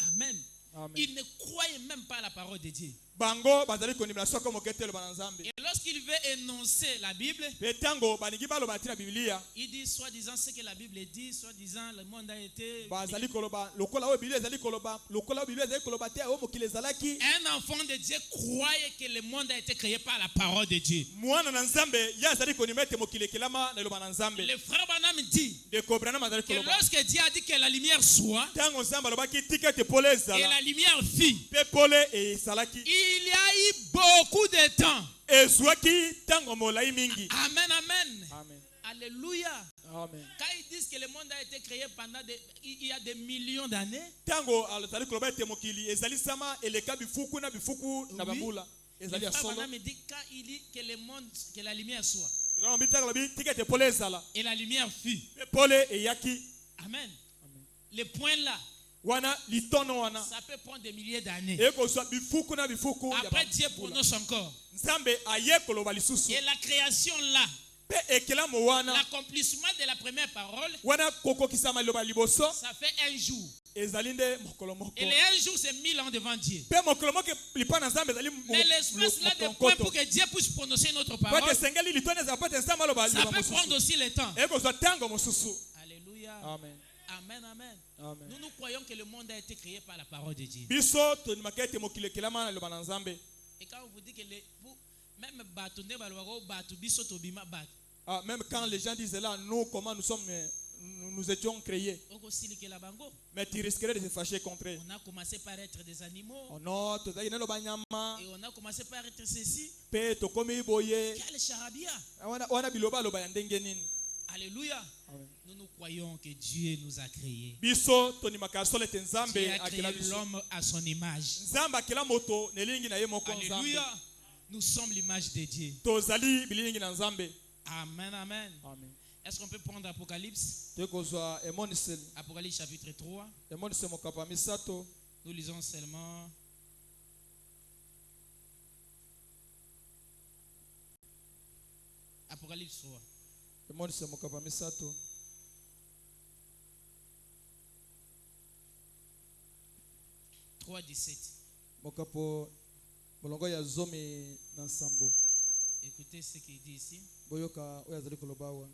Amen. amen Il ne croyait même pas à la parole de Dieu. bango bazali kondimela soki moke te eloba na nzambe Et lorsqu'il veut énoncer la Bible, mpe ntango balingi baloba ntina biblia il dit soi-disant ce que la Bible dit, soi-disant le monde a été. bazali koloba lokola oyo biblia ezali koloba lokola oyo biblia ezali koloba te oyo mokili ezalaki Un enfant de Dieu croyait que le monde a été créé par la parole de Dieu. mwana na nzambe ye azali kondima ete mokili ekelama na eloba na nzambe Le frère Branham dit ndeko branam azali que koloba lorsque Dieu a dit que la lumière soit, ntango nzambe alobaki tika ete pole et ezala la lumière fit, mpe pole ezalaki il y a eu beaucoup de temps. ezwaki ntango molai mingi Amen, amen. amen Alléluia. amen Quand ils disent que le monde a été créé il y a des millions d'années, ntango azali koloba ete mokili ezalisama eleka bifuku na bifuku na Oui. bambula le ezali ya frère solo Branham dit quand il dit que le monde, que la lumière soit, lobi ntango alobi tika ete pole ezala et la lumière fut. mpe pole eyaki Amen. Le point là, wana litono wana ça peut prendre des milliers d'années. ekozwa bifuku na bifuku ya Après Dieu bambula. prononce encore. nzambe aye koloba lisusu Et la création là, mpe ekelamo wana l'accomplissement de la première parole, wana kokokisama liloba liboso ça fait un jour. ezali nde mokolo moko Et les un jour, c'est 1000 ans devant Dieu. mpe mokolo moko lipa na nzambe ezali Mais l'espace là de point pour que Dieu puisse prononcer notre po parole, ete esengeli litono ezala po ete nzambe aloba ça liloba peut prendre mosusu aussi le temps. ekozwa ntango mosusu Alléluia. amen Amen, amen. amen Nous croyons que le monde a été créé par la parole de Dieu. biso tondimaka ete mokili ekelama na liloba na nzambe Et quand on vous dit que même bato nde balobaka bato biso tobima bato, même quand les gens disent là nous comment nous étions créés okosilikela bango. mais tu risquerais de se fâcher contre eux On a commencé par être des animaux oh non tozali nano banyama et on a commencé par être ceci. mpe tokomi boye Quel charabia. wana biloba aloba ya ndenge nini Alléluia. Amen. Nous croyons que Dieu nous a créés. biso tondimaka solo ete Dieu nzambe a akela créé biso l'homme à son image. nzambe akela moto na elingi na ye moko nzambe Alléluia. Nous sommes l'image de Dieu. tozali bilingi na nzambe Amen, amen. amen Est-ce qu'on peut prendre Apocalypse? tokozwa emoniseli Apocalypse chapitre 3. emoniseli mokapa misato Nous lisons seulement Apocalypse 3. emoniseli mokapa misato 3:17. mokapo molongo ya zomi na nsambo. Écoutez ce qu'il dit ici. Boyoka oyo azali koloba awa.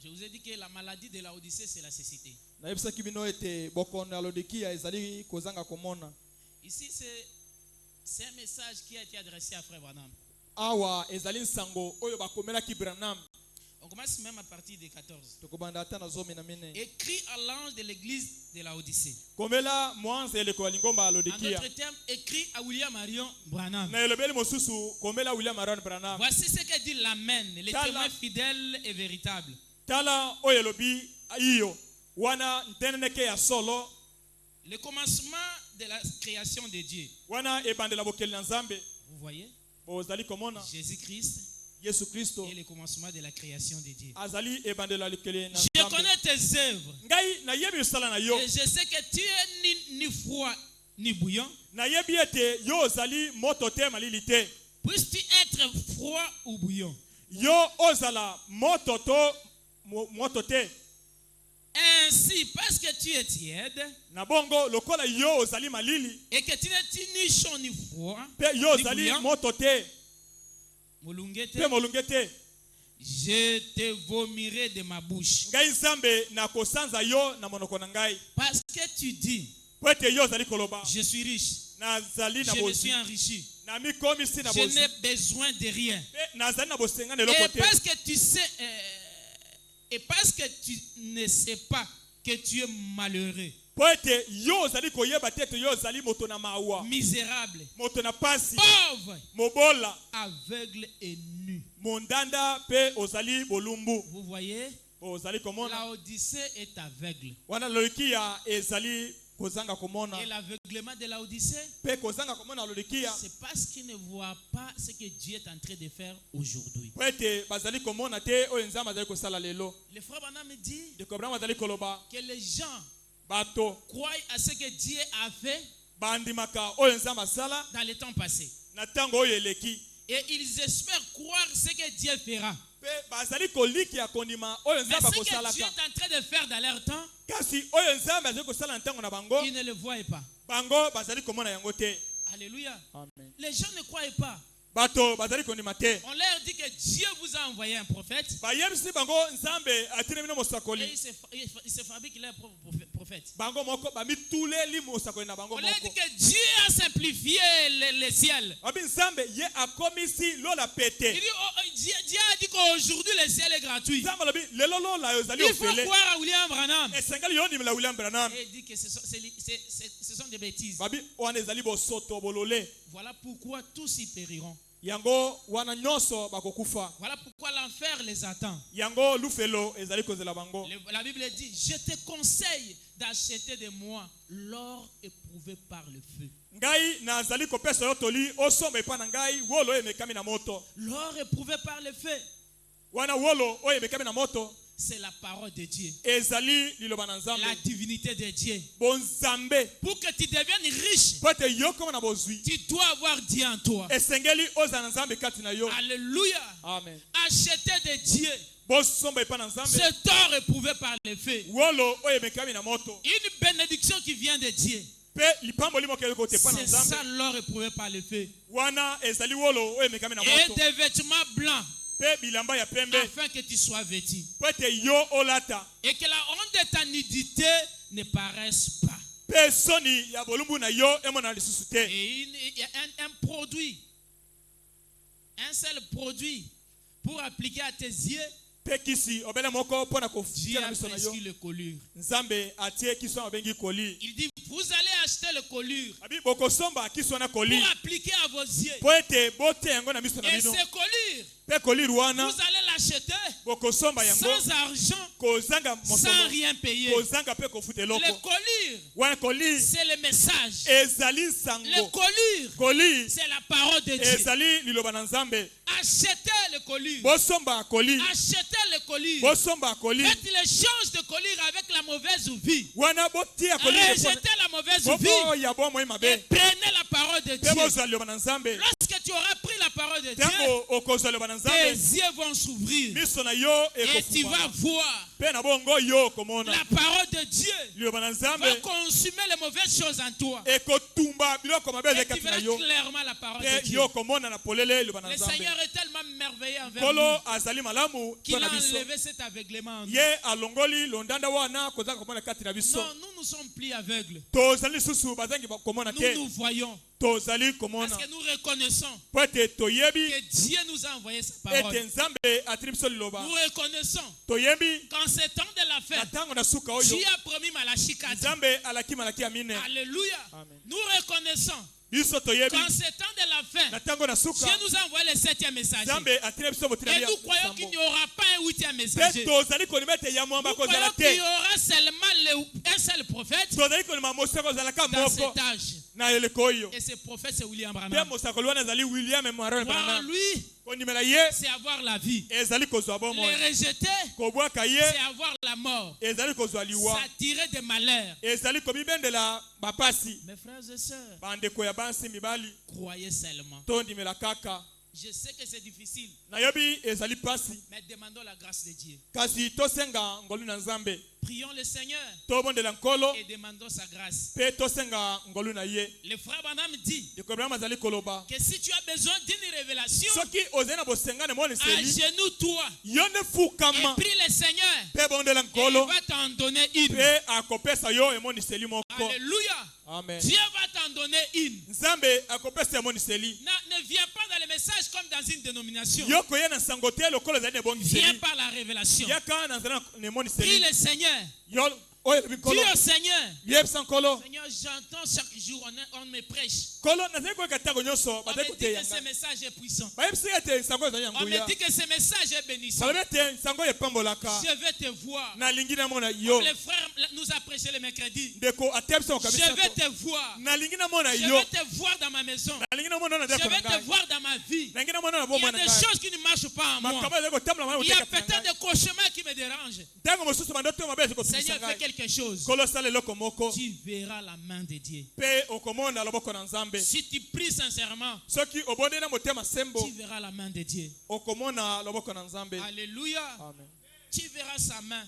Je vous ai dit que la maladie de la Odyssée, c'est la cécité. Nayebisaki bino ete bokono ya Laodikia ezali kozanga komona. Ici, c'est un message qui a été adressé à Frère Branham. Awa ezali nsango oyo bakomelaki Branham. On commence même à partir de 14. Tokobanda ata na zomi na mine. Écrit à l'ange de l'église de la Odyssée. Komela mwanza eleko ya lingomba ya En Laodikia. d'autres termes, écrit à William Marion Branham. Na elobeli mosusu komela William Marion Branham. Voici ce que dit l'Amen, les Tala. témoins fidèles et véritables. Tala oyo elobi iyo wana nteneneke ya solo Le commencement de la création de Dieu. wana ebandela bokeli na Nzambe. Vous voyez? Bozali komona Jésus-Christ Yesu Kristo est le commencement de la création de Dieu. azali ebandela likeli na Je Nzambe. connais tes œuvres. Ngai nayebi osala na yo. Et je sais que tu es ni froid ni bouillant. Nayebi ete yo ozali moto te malili te. Puisses-tu être froid ou bouillant? Yo ozala moto to moto te. Ainsi, parce que tu es tiède Na bongo lokola yo ozali malili et que tu n'es ni chaud ni froid, pe yo ni ozali bouillant, moto te Mulungete, pe molunge te. je te vomirai de ma bouche. Ngai Nzambe na kosanza yo na monoko na ngai. Parce que tu dis, Po ete yo ozali koloba je suis riche, nazali na je me bozi suis enrichi, na mikomisi na je bozi n'ai besoin de rien. pe nazali na bosenga na Et eloko te. parce que tu sais, et parce que tu ne sais pas que tu es malheureux, Po ete yo ozali koyeba te ete yo ozali moto na mawa, misérable, moto na pasi, pauvre, mobola, aveugle et nu. mondanda pe ozali bolumbu. Vous voyez, Ozali komona la Odyssée est aveugle. wana Laodikia ezali kozanga komona Et l'aveuglement de la Odyssée, pe kozanga komona Laodikia c'est parce qu'il ne voit pas ce que Dieu est en train de faire aujourd'hui. po ete bazali komona te oyo Nzambe azali kosala lelo. Le frère Branham me dit Ndeko Abraham azali koloba que les gens bato croient à ce que Dieu a fait bandimaka oyo Nzambe asala dans le temps passé. na ntango oyo eleki Et ils espèrent croire ce que Dieu fera. pe bazali kolikia kondima oyo Mais Nzambe ce que Dieu akosalaka, est en train de faire dans leur temps, kasi oyo Nzambe azali kosala na ntango na bango ils ne le voient pas. bango bazali komona yango te. Alléluia. Amen. Les gens ne croient pas. Bato bazali kondima te. On leur dit que Dieu vous a envoyé un prophète Bayebisi bango Nzambe atindi bino et mosakoli, il se fabrique leur propre prophète. bango moko bamituleli mosakoli na bango On leur dit moko. que Dieu a simplifié les ciels. Babi Nzambe ye akomisi lola Il pete. dit, Dieu a dit qu'aujourd'hui le ciel est gratuit. Nzambe alobi lelo lola yo ozali Il faut ofele. croire à William Branham. Esengeli yo ndimela William Branham. Et il dit que ce sont des bêtises. Babi wana ezali bosoto bolole. Voilà pourquoi tous y périront. Yango wana nyonso bakokufa. Voilà pourquoi l'enfer les attend. Yango lufelo ezali kozela bango. La Bible dit, je te conseille d'acheter de moi l'or éprouvé par le feu. Ngai nazali kopesa yo toli osomba epa na ngai wolo emekami na moto. L'or éprouvé par le feu, Wana wolo oyo emekami na moto c'est la parole de Dieu. ezali liloba na La Nzambe. divinité de Dieu. Bonzambe Pour que tu deviennes riche, po ete yo koma na bozwi tu dois avoir Dieu en toi. esengeli ozala na Nzambe kati na yo. Alléluia. Amen. Acheter de Dieu Bosomba epa na Nzambe cet or éprouvé par le feu. wolo oyo emekami na moto Une bénédiction qui vient de Dieu. pe lipambo limo kele kote epa na C'est ça Nzambe. l'or éprouvé par le feu. Wana ezali wolo oyo emekami na Et moto des vêtements blancs pe bilamba ya pembe afin que tu sois vêtu. po ete yo olata Et que la honte de ta nudité ne paraisse pas. pe soni ya bolumbu na yo emona lisusu te. Et il y a un produit, un seul produit pour appliquer à tes yeux. Pe kisi obele moko pona Dieu kofikia na a miso na yo. prescrit le colure. Nzambe atie kiso abengi koli. Il dit, vous allez acheter le colure Abi bokosomba kiso na koli pour appliquer à vos yeux. po ete bote yango na miso na Et bino. ce colure, Pe koli rwana vous allez l'acheter bokosomba yango sans argent, kozanga sans mosomo rien payer. kozanga pe kofuta Le eloko. colure, Wana koli c'est le message. ezali Le sango. colure, Koli c'est la parole de Dieu. ezali liloba na Nzambe. Achetez le colure. Bosomba koli Achetez le colure. bosomba koli Faites l'échange de colure avec la mauvaise vie. wana botia koli Rejetez la mauvaise vie bobo ya bomo et mabe prenez la parole de pe Dieu. bozwa liloba na Nzambe. Lorsque tu auras pris la parole de Dieu, Tango okozwa liloba na tes Nzambe yeux vont s'ouvrir miso na yo et tu vas ekofuba voir pe na bongo yo komona la parole de Dieu liloba na va Nzambe consumer les mauvaises choses en toi. ekotumba biloko mabe Et ezali tu kati na verras yo clairement la parole de pe Dieu. yo komona na polele liloba na Le Nzambe Seigneur est tellement merveilleux envers kolo nous azali malamu qu'il mpo na a biso enlevé cet aveuglement en nous. ye alongoli londanda wana kozanga komona kati na biso Non, nous sommes plus aveugles. tozali lisusu bazangi komona Nous te nous voyons tozali parce komona que nous reconnaissons po ete toyebi que Dieu nous a envoyé sa ete parole. Nzambe atili biso liloba Nous reconnaissons toyebi qu'en ce temps de la na fête, ntango na suka oyo Dieu a promis Malachi 4. Nzambe alaki malaki ya mine Alléluia. Amen. Nous reconnaissons biso toyebi qu'en ce temps de la na fête, ntango na suka Dieu nous a envoyé le 7e messager. Nzambe atili biso motina Et nous croyons qu'il n'y aura pas un 8e pe messager. tozali kolima ete ya Nous mwamba croyons kozala qu'il y te aura seulement un seul prophète tozali kolima mosako ozalaka dans moko cet âge. na eleko oyo Et ce prophète, c'est William pe Branham. mosakoli wana ezali William Maron Croire en Branham lui, kondimela ye c'est avoir la vie. ezali kozwa bomoi Les rejeter, kobwaka ye c'est avoir la mort. ezali kozwa liwa S'attirer des malheurs. ezali komibendela bapasi Mes frères et sœurs, bandeko ya bansi mibali croyez seulement. tondimela kaka Je sais que c'est difficile, nayobi ezali pasi mais demandons la grâce de Dieu. kasi tosenga ngolu na Nzambe Prions le Seigneur tobondela nkolo et demandons sa grâce. pe tosenga ngolu na ye Le frère Branham dit Ibrahim azali koloba que si tu as besoin d'une révélation, soki ozali na bosengane moneseli agenouille-toi yo nde et fukama prie le Seigneur. pe bondela Et il nkolo va t'en donner une. pe akopesa yo emoniseli moko Alléluia. amen Dieu va t'en donner une. Nzambe akopesa emoniseli Ne viens pas dans le message comme dans une dénomination. yo koye na sango te lokolo ezali na Viens ebongiseli par la révélation. yaka na nzela na Prie emoniseli le Seigneur. yo oyo elobi nkolo Dis au Seigneur. yebisa nkolo Seigneur, j'entends chaque jour, on me prêche. nkolo nazali koyeka ntango nyonso On bazali me dit que ce koteyanga message est puissant. bayebisi ete nsango ezali ya On me nguya dit que ce message est bénissant. balobi ete nsango oyo epambolaka Je vais te voir. nalingi namona yo Le frère nous a prêché le mercredi. ndeko ateya biso Je mokabisa vais te voir. nalingi namona Je yo vais te voir dans ma maison. nalingi namona na Je ndako na vais te ngai voir dans ma vie. nalingi namona na Il y a bomoi na des ngai choses qui ne marchent pas en moi. makambo ezali kotambola mwana Il y a kotekati na peut-être ngai des cauchemars qui me dérangent. ntango mosusu bandoto mabe ezali kotungisa Seigneur, fais ngai quelque chose. nkolo osala eloko moko Tu verras la main de Dieu. mpe okomona loboko na Nzambe Si tu pries sincèrement, soki obondeli na motema sembo tu verras la main de Dieu. okomona loboko na Nzambe Alléluia. amen Tu verras sa main.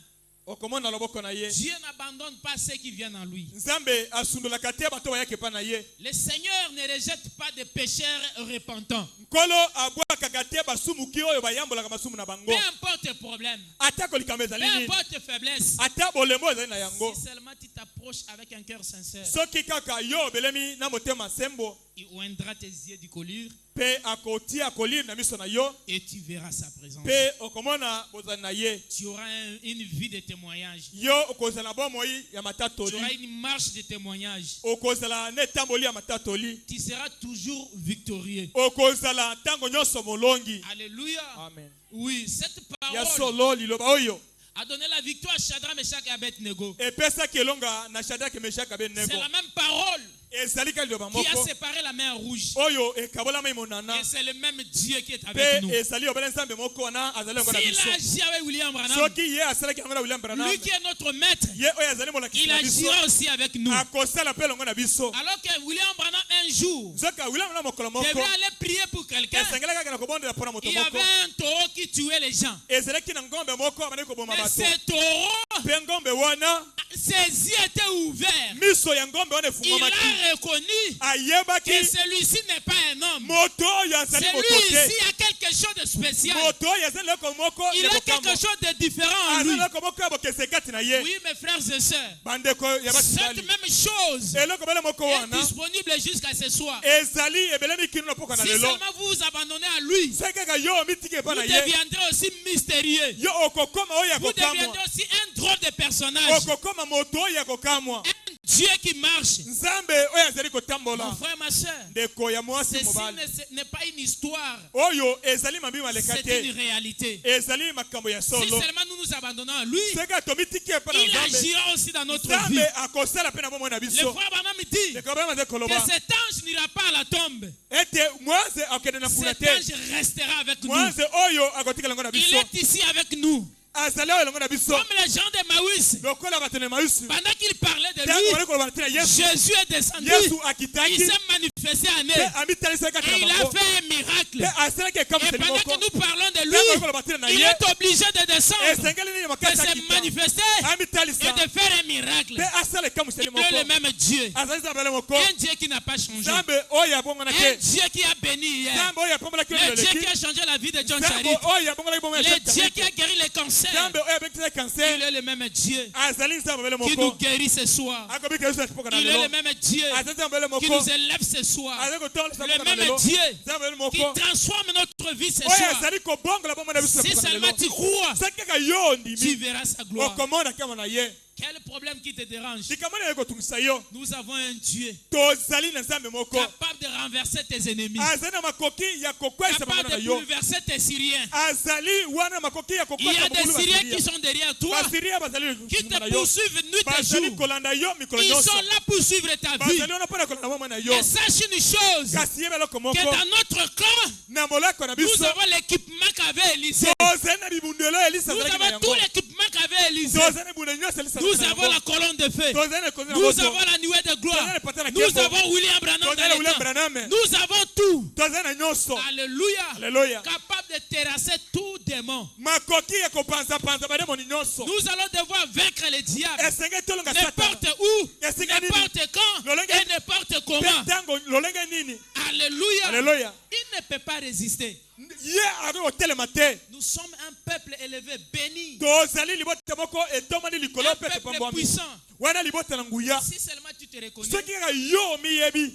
okomona loboko na ye Dieu n'abandonne pas ceux qui viennent en lui. Nzambe asundolaka te bato bayaki epai na ye Le Seigneur ne rejette pas des pécheurs repentants. nkolo abwakaka te basumuki oyo bayambolaka masumu na bango Peu importe le problème, ata likambo peu ezali nini importe tes faiblesses, ata bolembo ezali na yango si seulement tu t'approches avec un cœur sincère, soki kaka yo obelemi na motema sembo il oindra tes yeux du colure mpe akotia kolire na miso na yo et tu verras sa présence. mpe okomona bozali na ye Tu auras une vie de témoignage. yo okozala na bomoi ya Tu matatoli auras une marche de témoignage. okozala na etamboli ya matatoli Tu seras toujours victorieux. okozala ntango nyonso molongi Alléluia. amen Oui, cette ya parole solo liloba oyo a donné la victoire à Shadrach, Meshach et Abednego. epesaki elonga na Shadraki Meshaki C'est Abednego la même parole ezali kaka liloba qui a moko séparé la mer rouge. oyo ekabolama monana Et c'est le même Dieu qui est avec nous. mpe ezali obele Nzambe moko wana azali yango na S'il biso a agi avec William Branham, soki ye asalaki yango na William Branham lui qui est notre maître, ye oyo azali molakisi il na biso agira aussi avec nous. akosala mpe elongo na biso Alors que William Branham, un jour, soki William na mokolo moko devait aller prier pour quelqu'un. esengeli kaka na kobondela mpo na moto Il y moko avait un taureau qui tuait les gens. ezalaki na ngombe moko abandaki koboma Mais bato ce taureau, mpe ngombe wana ses yeux étaient ouverts. miso ya ngombe wana Il efungwamaki a reconnu ayebaki que celui-ci n'est pas un homme. moto oyo azali moto Celui-ci te a quelque chose de spécial. moto oyo azali eloko moko Il ya a kokamwa quelque chose de différent en azali lui. eloko moko ya bokese kati na ye Oui, mes frères et sœurs, bandeko ya basi cette bali même chose eloko bele moko est wana disponible jusqu'à ce soir. ezali ebelemi kino na poko na Si lelo seulement vous vous abandonnez à lui, soki kaka yo omitiki epai vous na ye deviendrez aussi mystérieux. yo okokoma oyo ya Vous kokamwa deviendrez aussi un drôle de personnage. okokoma moto oyo ya kokamwa Un Dieu qui marche. nzambe oyo azali Mon kotambola frère, ma soeur, ndeko ya mwasi ceci mobali n'est pas une histoire, oyo ezali mabi maleka c'est une te réalité. ezali makambo ya Si solo seulement nous nous abandonnons à lui, soki kaka tomitiki epai na il nzambe agira aussi dans notre vie. nzambe akosala mpe na bomoi na Le biso frère Branham dit ndeko bana maze que koloba cet ange n'ira pas à la tombe. ete mwase akende na mpuna Cet te ange restera avec nous. mwase oyo akotikala ngo na Il biso est ici avec nous. azali oyo elongo na biso Comme les gens de Maïs, lokola bato na Emausi pendant qu'ils parlaient de ntango lui, bali koloba ntina Yesu Jésus est descendu. Yesu Il akitaki s'est manifesté à mpe eux. amitalisaki kaka Et na il a bango fait un miracle. mpe asalaki Et ekamwiseli pendant moko que nous parlons de ntango bali lui, koloba ntina na il ye est obligé de descendre, esengeli nini de makasi se akita manifester et amitalisa de faire un miracle. mpe asala ekamwiseli Il est le moko même Dieu. azali nzambe moko Un Dieu qui n'a pas changé. nzambe oyo abongona Un te Dieu qui a béni hier. nzambe oyo apambolaki oyo Le Dieu eleki qui a changé la vie de John nzambe Charit. oyo abongolaki bomo ya Le Dieu Charit. qui a guéri les cancers. nzambe oyo abekisaki Il cancer est le même Dieu azali nzambe bele qui nous moko guérit ce soir. akobika yesu asipoka na Il est lelo le même Dieu azali nzambe bele qui moko nous élève ce soir. azali kotondisa Le mboka na même lelo Dieu nzambe bele qui moko transforme notre vie ce oyo soir. azali kobongola bomo na biso Si na mboka na seulement lelo tu crois, soki kaka yo tu ondimi verras sa gloire. okomona kama na ye Quel problème qui te dérange? likambo nini kotungisa yo Nous avons un Dieu tozali na nzambe moko capable de renverser tes ennemis, azali na makoki ya kokwesa bango capable na de yo bouleverser tes Syriens. azali wana na makoki ya Il y a kokwesa des mokulu Syriens qui basiria sont derrière toi, basiria bazali qui nsima na te yo poursuivent nuit et bazali jour. kolanda yo mikolo Ils nyonso sont là pour suivre ta vie. bazali wana mpona kolanda mama na yo Et sache une chose, kasi yeba eloko que moko dans notre camp, na molako na nous biso avons l'équipement qu'avait Élisée. tozali na bibundelo elisa Nous azalaki na avons tout yango l'équipement qu'avait Élisée. tozali na bibundelo nyonso elisa Nous azalaki na avons la yango colonne de feu. tozali na ekonzi na Nous moto avons la nuée de gloire. tozali na pata na Nous kembo avons William Branham dans tozali na les William temps. Branham Nous avons tout. tozali na nyonso Alléluia. Alléluia. Capable de terrasser tout démon. makoki ya kopanzapanza bademoni nyonso Nous allons devoir vaincre les diables. esengeli tolonga satana N'importe où, Esika nini? n'importe quand Lolenge- et n'importe mpe comment. ntango lolenge nini Alléluia. Alléluia. Il ne peut pas résister. ye akoki kotelema te Nous sommes un peuple élevé, béni. tozali libota moko etomani likolo Un mpe peuple topambwami puissant. wana libota na nguya Si seulement tu te reconnais, soki kaka yo omiyebi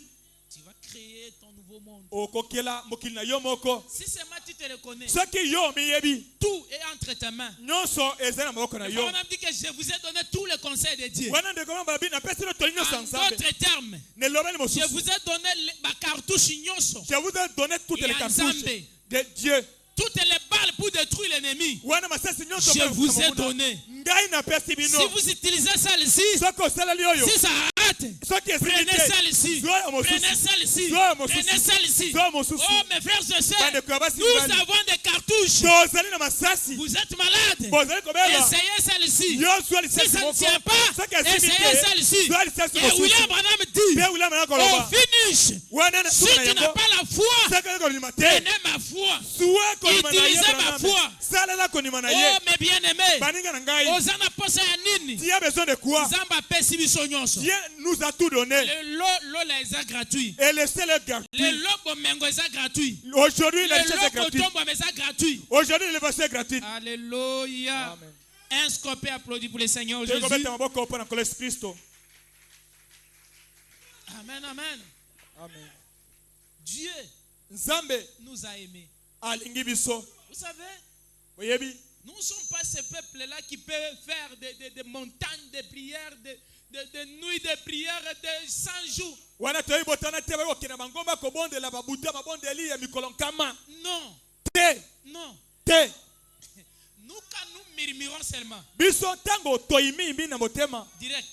tu vas créer ton nouveau monde. okokela mokili na yo moko Si seulement tu te reconnais, soki yo omiyebi tout est entre tes mains. nyonso ezali na maboko na Le yo Frère Branham dit que je vous ai donné tous les conseils de Dieu. wana ndeko mama babi napesi no toli nyonso ya En nzambe d'autres termes, nelobeli je mosusu vous ai donné ma cartouche nyonso. je vous ai donné toutes Et les en cartouches Zambé. de Dieu Toutes les balles pour détruire l'ennemi. wana masasi nyonso Je mpe vous ai nakokamuna. donné. ngai napesi Si bino vous utilisez celle-ci, soki osaleli oyo si ça rate, soki esili prenez te celle-ci. zwa ya Prenez mosusu celle-ci. zwa ya mosusu Prenez celle-ci. zwa ya mosusu Oh, mes frères et sœurs, bandeko ya basi nous mibali avons des cartouches. tozali na masasi Vous êtes malade. bozali kobela Essayez celle-ci. yo zwa Si lisasi ça ne moko tient pas, soki esili essayez te celle-ci. zwa lisasi Et mosusu William Branham dit, mpe william au nakoloba finish, wana na si suka na tu n'as yango pas la foi, soki oyo kolima te prenez ma foi. suwa konima na ye Utilisez ma Branham. foi. salela konima na Oh, ye mes bien-aimés, baninga na ngai ozana posa ya nini? tu as besoin de quoi Nzambe apesi biso nyonso. Dieu nous a tout donné Le lola eza gratuit. et laissez le Le gratuit lobomengo eza gratuit. aujourd'hui la Le richesse est gratuite lokotombwama eza gratuit. aujourd'hui l'élévation est gratuite Alléluia. Amen. Un scopé applaudit pour le Seigneur Jésus. tekobeta maboko mpo na nkolo yesu kristo Amen, amen. amen Dieu nzambe nous a aimés. alingi biso Vous savez, oyebi nous ne sommes pas ce peuple-là qui peut faire des montagnes de prières, de nuits de prières de 100 jours. wana toyebi botana te bayi kokende bangomba kobondela babuta mabondeli ya mikolo nkama Non, te non. te Nous, quand nous murmurons seulement, biso ntango toyimiyimbi na motema direct,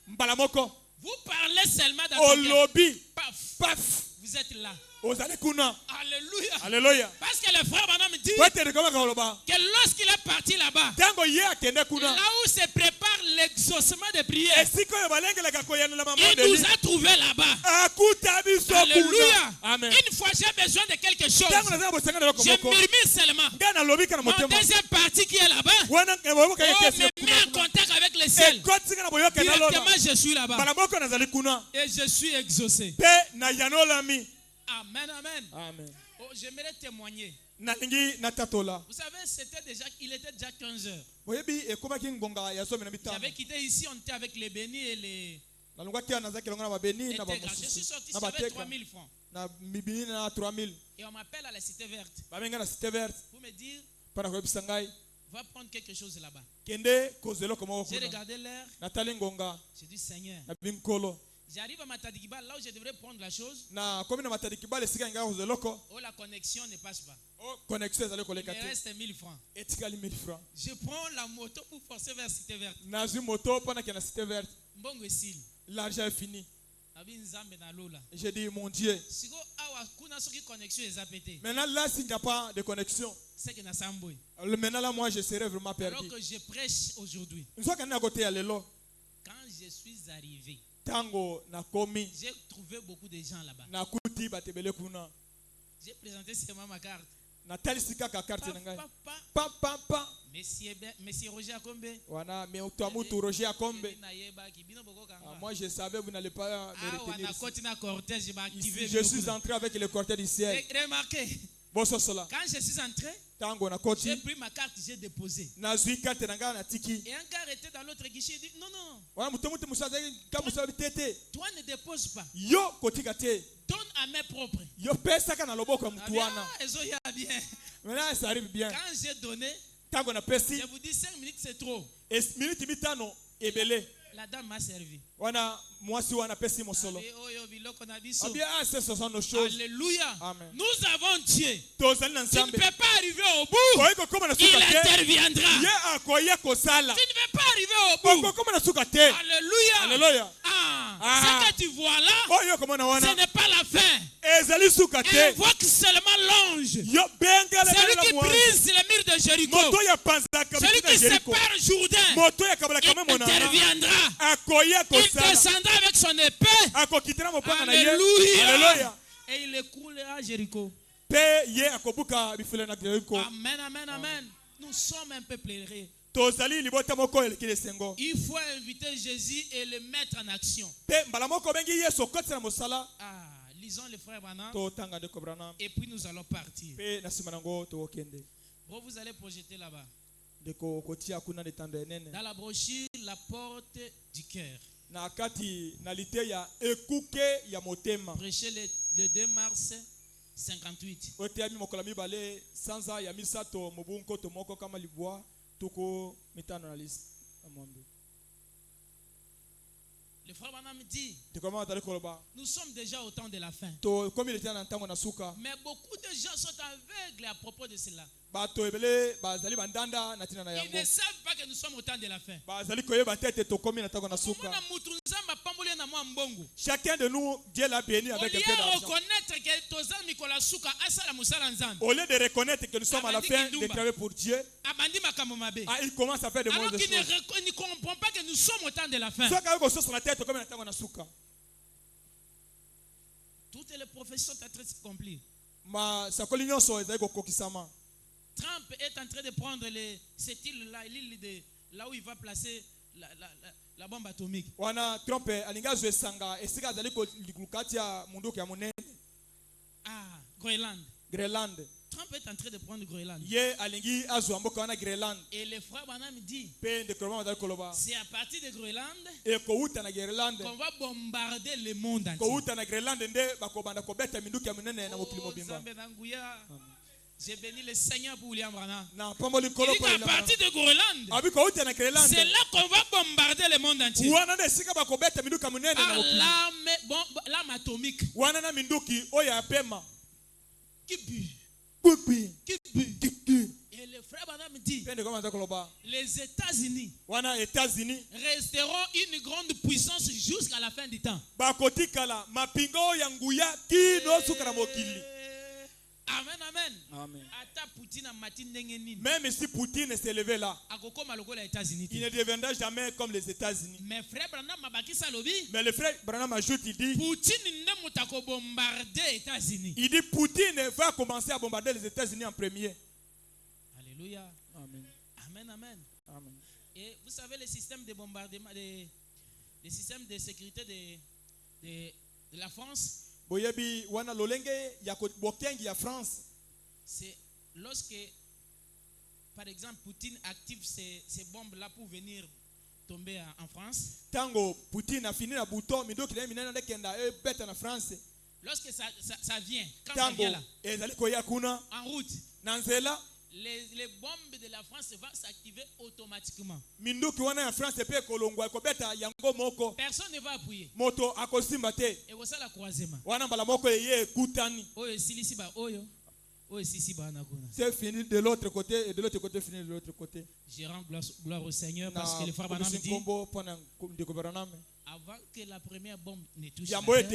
mbala moko vous parlez seulement dans ton cœur. olobi Paf, paf vous êtes là. ozali kuna Alléluia. alleluya Parce que le frère Branham dit po ete likomaka koloba que lorsqu'il est parti là-bas, ntango ye akende là kuna où se prépare l'exaucement de prière, esika oyo balengelaka koyanela il mamondeli nous a trouvés là-bas. akuta biso Alléluia. kuna amen Une fois j'ai besoin de quelque chose, ntango naza na bosenga na eloko je moko murmure seulement. ngai nalobi ka na Mon motema deuxième partie qui est là-bas, wana boyoka ye oh, kesi me met en contact avec le ciel. ekotinga na boyoka nalona Directement, je suis là-bas. mbala moko nazali kuna Et je suis exaucé. mpe nayanolami Amen, amen. amen Oh, j'aimerais témoigner. nalingi natatola Vous savez, il était déjà 15 heures. boyebi ekomaki ngonga ya zomi na bitano J'avais quitté ici, on était avec les bénis et les nalongwaki awa nazaki elongo na babeni na intégrateurs. Je suis bamosusu sorti, na j'avais bateka 3000 francs. na mibini na 3000 Et on m'appelle à la cité verte babenga na cité verte pour me dire, mpona koyebisa ngai va prendre quelque chose là-bas. kende kozwa eloko moko J'ai kuna regardé l'heure, natali ngonga j'ai dit, Seigneur, na binkolo j'arrive à Matadikiba, là où je devrais prendre la chose. na komi na matadi kibala esika ngai kozwa eloko Oh, la connexion ne passe pas. o connexion ezali Il koleka me te reste 1000 francs. etikali 1000 francs Je prends la moto pour forcer vers cité verte. nazwi moto mpona ke na cité verte Mbongo est s'il. l'argent est fini J'ai dit, mon Dieu. Maintenant, là, s'il n'y a pas de connexion, maintenant, là, moi, je serais vraiment perdu. Alors que je prêche aujourd'hui, quand je suis arrivé, j'ai trouvé beaucoup de gens là-bas. J'ai présenté seulement ma carte. Monsieur Roger Akombe. Moi je savais vous n'allez pas me retenir. Ici, je suis entré avec le cortège du ciel. Remarquez, quand je suis entré, j'ai pris ma carte, j'ai déposé. Et un gars était dans l'autre guichet, il dit non. Toi ne déposes pas. Donne à mes propres. Maintenant, ça arrive bien. Quand j'ai donné, je vous dis 5 minutes c'est trop. La dame m'a servi. Alléluia. Amen. Nous avons Dieu. Tu ne ne peux pas arriver au bout. Il interviendra. Tu ne peux pas arriver au bout. Alléluia. Alléluia. Ce que tu vois là, ce n'est pas la fin. Invoque seulement l'ange. Celui qui brise les murs de Jéricho. Celui qui sépare Jourdain. Il interviendra. Il descendra avec son épée. Alléluia. Et il écoulera Jéricho. Amen, amen, amen. Nous sommes un peu pèlerins. Il faut inviter Jésus et le mettre en action. Lisons les frères Branham. Et puis nous allons partir. Bon, vous allez projeter là-bas. Dans la brochure, la porte du cœur. Prêché le 2 mars 58. Le frère Branham dit, nous sommes déjà au temps de la fin. Mais beaucoup de gens sont aveugles à propos de cela. Ils ne savent pas que nous sommes au temps de la fin. Chacun de nous, Dieu l'a béni avec un peu d'argent. Au lieu de reconnaître que nous sommes à la fin de travailler pour Dieu, il commence à faire de mauvaises choses. Il ne comprend pas que nous sommes au temps de la fin. Toutes les professions sont en train de s'accomplir. Trump est en train de prendre cette île-là, là où il va placer la bombe atomique. Groenland. Trump est en train de prendre Groenland. Et le frère Branham dit, c'est à partir de Groenland qu'on va bombarder le monde entier. J'ai béni le Seigneur pour William Branham. Il dit qu'à partir de Groenland, c'est là qu'on va bombarder le monde entier. L'arme atomique. Qui bute. Et le frère Branham dit, les États-Unis resteront une grande puissance jusqu'à la fin du temps. Amen, amen. Même si Poutine s'est levé là, il ne deviendra jamais comme les États-Unis. Mais le frère Branham ajoute, il dit, Poutine va commencer à bombarder les États-Unis en premier. Alléluia. Amen. Amen, amen. Amen. Et vous savez, le système de bombardement, le système de sécurité de la France, c'est lorsque, par exemple, Poutine active ces bombes-là pour venir tomber en France. Lorsque ça vient, quand ça vient là, en route, les bombes de la France vont s'activer automatiquement. Personne ne va appuyer. Et c'est la croisement. C'est fini de l'autre côté et de l'autre côté fini de l'autre côté. Je rends gloire au Seigneur parce que le frère Branham dit avant que la première bombe ne touche la terre,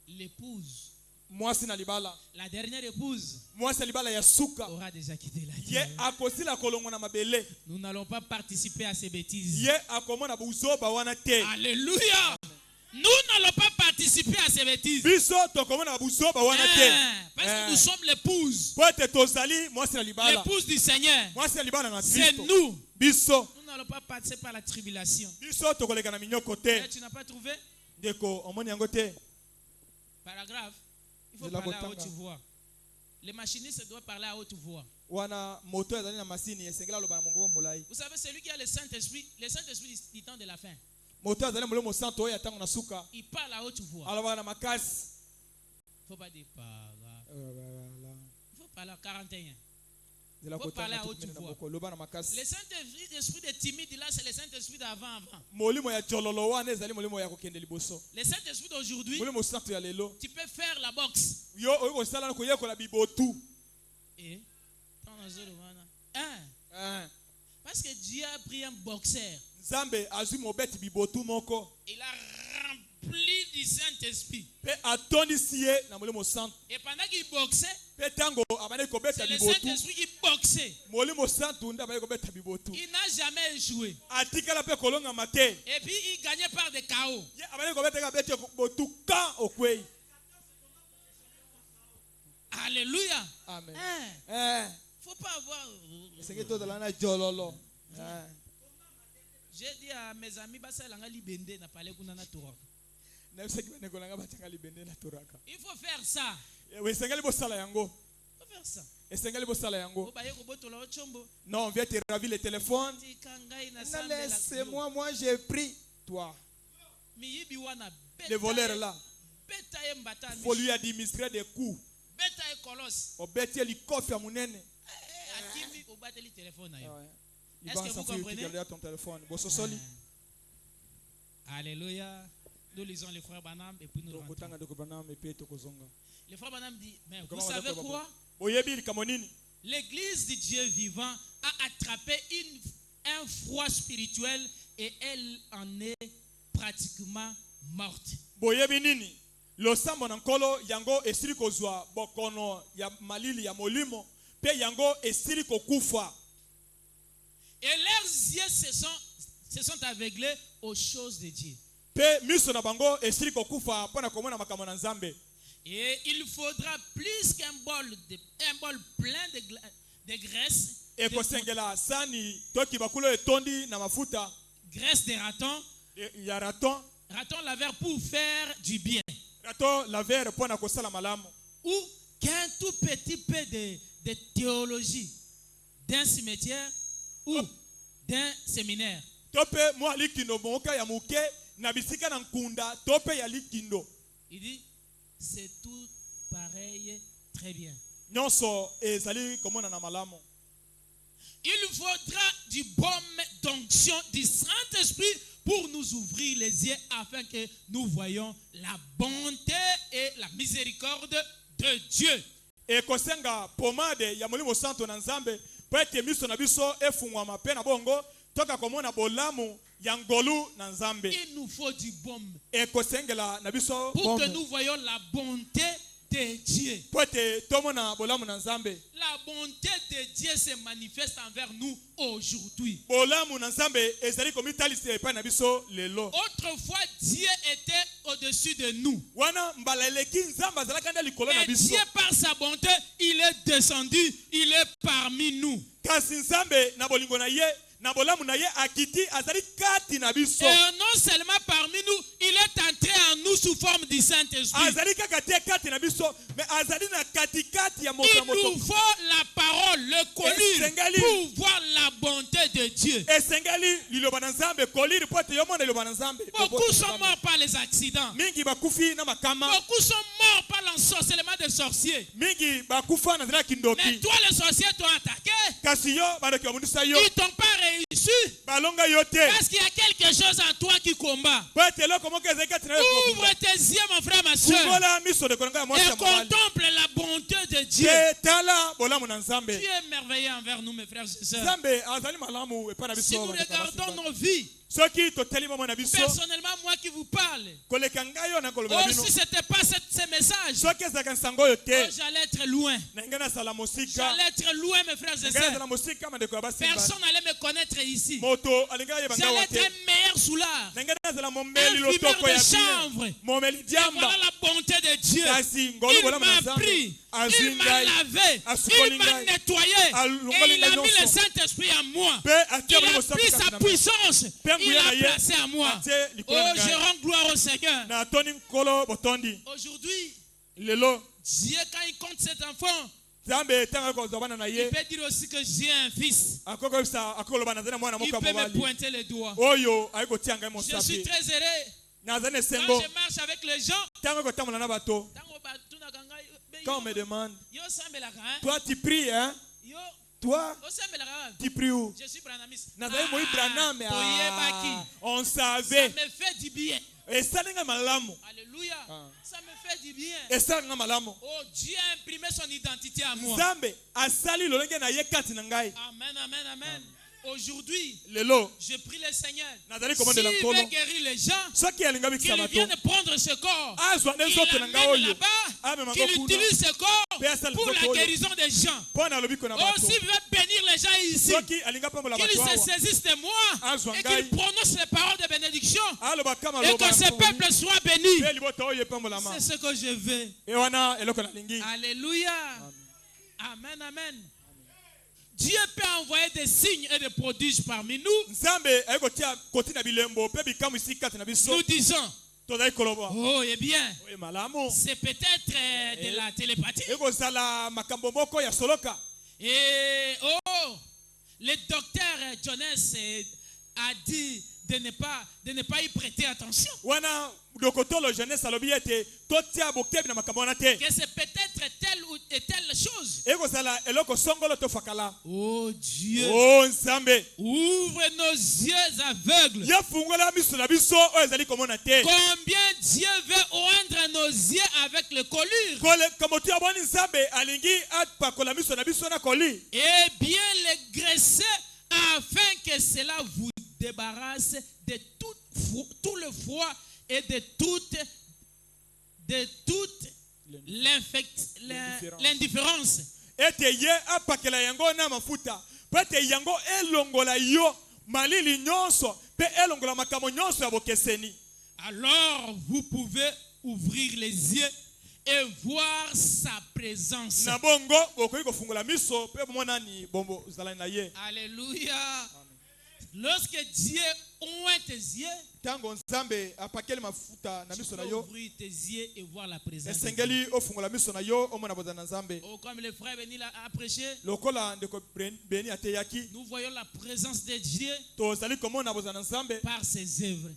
l'épouse, la dernière épouse, aura déjà quitté la terre. Nous n'allons pas participer à ces bêtises. Alléluia. Nous n'allons pas participer à ces bêtises. Parce que nous sommes l'épouse. L'épouse du Seigneur. C'est nous. Nous n'allons pas passer par la tribulation. Tu n'as pas trouvé? Paragraphe. Il faut parler à haute voix. Les machinistes doivent parler à haute voix. Vous savez, celui qui a le Saint-Esprit du temps de la fin. Il parle à haute voix. Il ne faut pas dire il faut parler à 41. Il faut parler à haute voix. Le Saint-Esprit de timide, là, c'est le Saint-Esprit d'avant. Le Saint-Esprit d'aujourd'hui, tu peux faire la boxe. Et parce que Dieu a pris un boxeur. Il a rempli du Saint-Esprit. Et pendant qu'il boxait, c'est le Saint-Esprit qui boxait. Il n'a jamais échoué. Et puis il gagnait par des KO. Alléluia. Amen. Faut pas avoir. J'ai dit à mes amis, il faut faire ça. Il faut faire ça. Non, viens te ravir le téléphone. Laisse-moi, moi j'ai pris toi. Le voleur là. Il faut lui administrer des coups. Est-ce que vous comprenez? Alléluia. Nous lisons le frère Branham et puis nous rentrons. Le frère Branham dit, mais vous savez quoi? L'église du Dieu vivant a attrapé un froid spirituel et elle en est pratiquement morte. Et leurs yeux se sont aveuglés aux choses de Dieu. Et il faudra plus qu'un bol plein de graisse. Graisse de raton. Raton laveur pour faire du bien. Ou qu'un tout petit peu de théologie d'un cimetière ou d'un séminaire. Il dit, c'est tout pareil, très bien. Il faudra du baume d'onction du Saint-Esprit pour nous ouvrir les yeux afin que nous voyions la bonté et la miséricorde de Dieu. Il nous faut du baume pour que nous voyions la bonté de Dieu. La bonté de Dieu se manifeste envers nous aujourd'hui. Autrefois, Dieu était au-dessus de nous. Et Dieu, par sa bonté, il est descendu, il est parmi nous. Et non seulement parmi nous, il est entré en nous sous forme du Saint-Esprit. Il nous faut la parole, le collier, pour voir la bonté de Dieu. Beaucoup sont morts par les accidents. Beaucoup sont morts par l'ensorcellement des sorciers. Mais toi, les sorciers t'ont attaqué. Ils t'ont pas réussi. Parce qu'il y a quelque chose en toi qui combat. Ouvre tes yeux, mon frère, ma soeur, et contemple la est merveilleux envers nous, mes frères et sœurs. Si nous regardons nos vies, personnellement, moi qui vous parle, si ce n'était pas ces messages, j'allais être loin. J'allais être loin, mes frères et sœurs. Personne n'allait me connaître ici. J'allais être un meilleur soulard, un fumeur de chanvre. Et voilà la bonté de Dieu. Il m'a pris, il m'a lavé, il m'a nettoyé, et il a mis le Saint-Esprit en moi. Il a pris sa puissance, il l'a placé en moi. Oh, je rends gloire au Seigneur. Aujourd'hui, Dieu, quand il compte cet enfant, il peut dire aussi que j'ai un fils. Il peut me pointer les doigts. Je suis très heureux quand je marche avec les gens. Quand on me demande, toi tu pries, hein? Toi, tu pries où? Je suis branamiste. On savait. Ça me fait du bien. Alléluia. Ça me fait du bien. Oh, Dieu a imprimé son identité à moi. Amen, amen, amen. Aujourd'hui, je prie le Seigneur. S'il veut guérir les gens, qu'il vienne prendre ce corps, qu'il l'amène là-bas, qu'il utilise ce corps pour la guérison des gens. Oh, s'il veut bénir les gens ici, qu'il se saisisse de moi et qu'il prononce les paroles de bénédiction et que ce peuple soit béni. C'est ce que je veux. Alléluia. Amen, amen. Dieu peut envoyer des signes et des prodiges parmi nous. Nous disons, oh, eh bien, c'est peut-être de la télépathie. Et oh, le docteur Jonas a dit de ne pas y prêter attention. Que c'est peut-être telle ou telle chose. Oh Dieu, ouvre nos yeux aveugles. Combien Dieu veut oindre nos yeux avec le colure et bien les graisser afin que cela vous débarrasse de tout le froid et de toute l'indifférence. Alors vous pouvez ouvrir les yeux et voir sa présence. Alléluia. Lorsque Dieu oint tes yeux, tu peux ouvrir tes yeux et voir la présence de Dieu. Oh, comme le frère Béni a prêché, nous voyons la présence de Dieu par ses œuvres.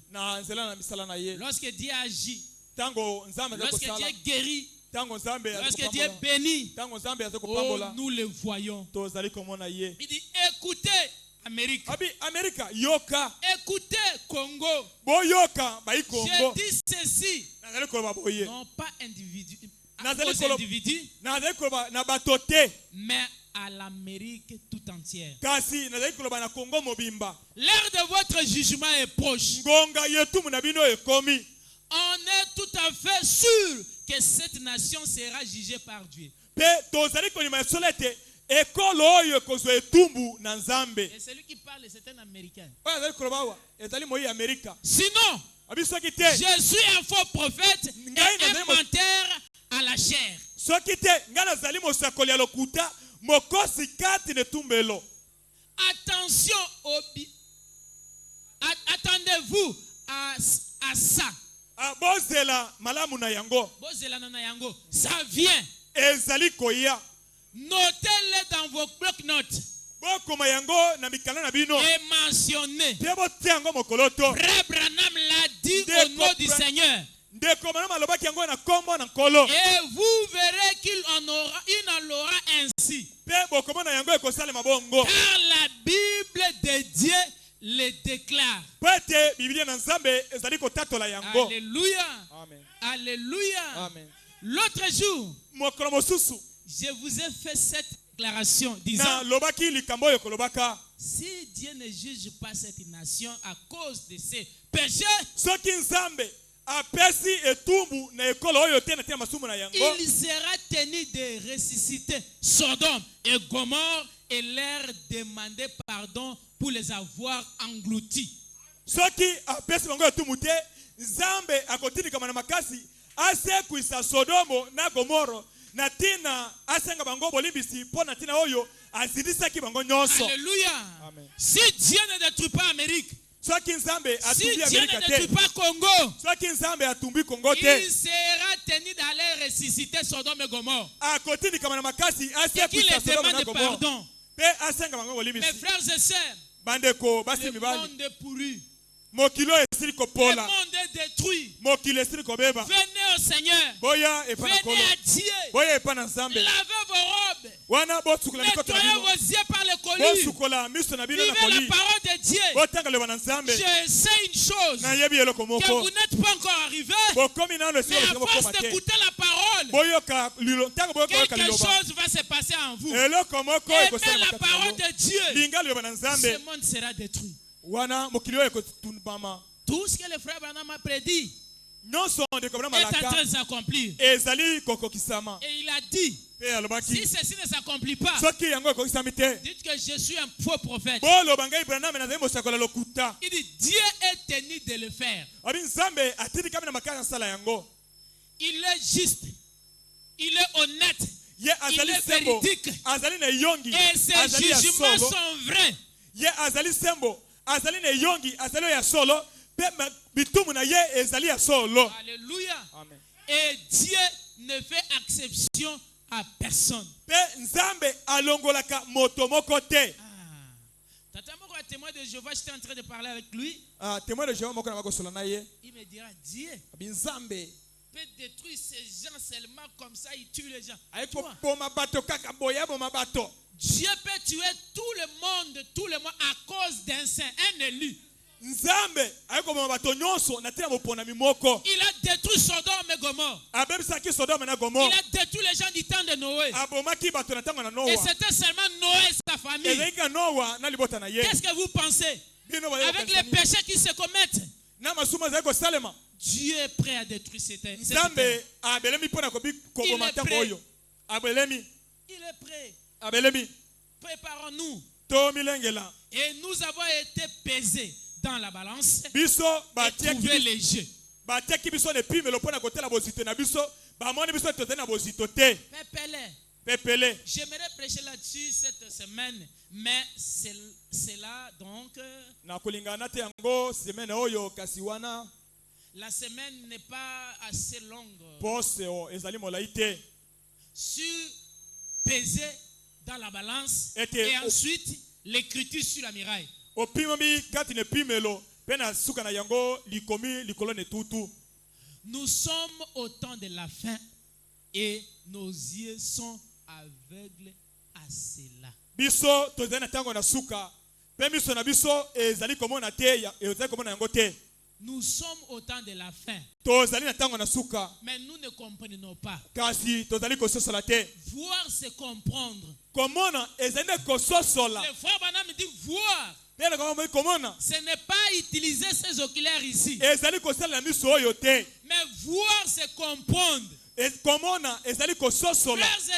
Lorsque Dieu agit, lorsque Dieu guérit, lorsque Dieu bénit, oh, nous le voyons. Il dit, écoutez Amérique. Écoutez Congo. Je dis ceci. Non pas individu, mais à l'Amérique tout entière. L'heure de votre jugement est proche. On est tout à fait sûr que cette nation sera jugée par Dieu. Et celui qui parle, c'est un Américain. Sinon, je suis un faux prophète et un menteur à la chair. Attention, attendez-vous à ça. Ça vient. Notez-le dans vos blocs-notes. Et mentionnez. Frère Branham l'a dit au nom du Seigneur. Et vous verrez qu'il en aura ainsi. Car la Bible de Dieu le déclare. Alléluia. Amen. Alléluia. Amen. L'autre jour, je vous ai fait cette déclaration disant, si Dieu ne juge pas cette nation à cause de ses péchés, il sera tenu de ressusciter Sodome et Gomorrhe et leur demander pardon pour les avoir engloutis. Alléluia. Amen. Si Dieu ne détruit pas l'Amérique, si Dieu ne détruit pas Congo, il sera tenu d'aller ressusciter Sodome et Gomorrhe et qu'il les demande pardon. Mes frères et sœurs, le monde est pourri. Le monde est détruit. Venez au Seigneur. Venez à Dieu. Lavez vos robes. Nettoyez vos yeux par le colis. Vivez la parole de Dieu. Je sais une chose, que vous n'êtes pas encore arrivé, mais à force d'écouter la parole, quelque chose va se passer en vous. Aimez la parole de Dieu. Ce monde sera détruit. Tout ce que le frère Branham a prédit est en train de s'accomplir. Et il a dit, si ceci ne s'accomplit pas, dites que je suis un faux prophète. Il dit, Dieu est tenu de le faire. Il est juste, il est honnête, il est véridique, et ses jugements sont vrais. Alléluia. Amen. Et Dieu ne fait exception à personne. Témoin de Jéhovah, j'étais en train de parler avec lui. Il me dira, Dieu peut détruire ces gens seulement comme ça, il tue les gens. Dieu peut tuer tout le monde, tout le monde à cause d'un saint, un élu. Il a détruit Sodome et Gomorrhe. Il a détruit les gens du temps de Noé. Et c'était seulement Noé et sa famille. Qu'est-ce que vous pensez? Avec les péchés qui se commettent, Dieu est prêt à détruire cette terre. Il est prêt. Préparons-nous. Et nous avons été pesés dans la balance et trouvé léger. J'aimerais prêcher là-dessus cette semaine, mais c'est là donc. La semaine n'est pas assez longue. Sur peser dans la balance et ensuite l'écriture sur la muraille. Nous sommes au temps de la fin et nos yeux sont aveugles à cela. Nous sommes au temps de la fin, mais nous ne comprenons pas. Voir, c'est comprendre. Le frère Branham dit voir. Ce n'est pas utiliser ces oculaires ici. Mais voir, c'est comprendre. Frères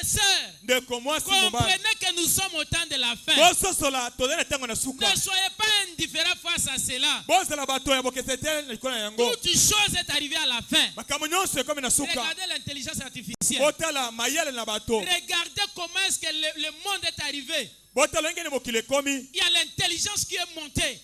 et sœurs, comprenez que nous sommes au temps de la fin. Ne soyez pas indifférents face à cela. Toute chose est arrivée à la fin. Regardez l'intelligence artificielle. Regardez comment est-ce que le monde est arrivé. Il y a l'intelligence qui est montée.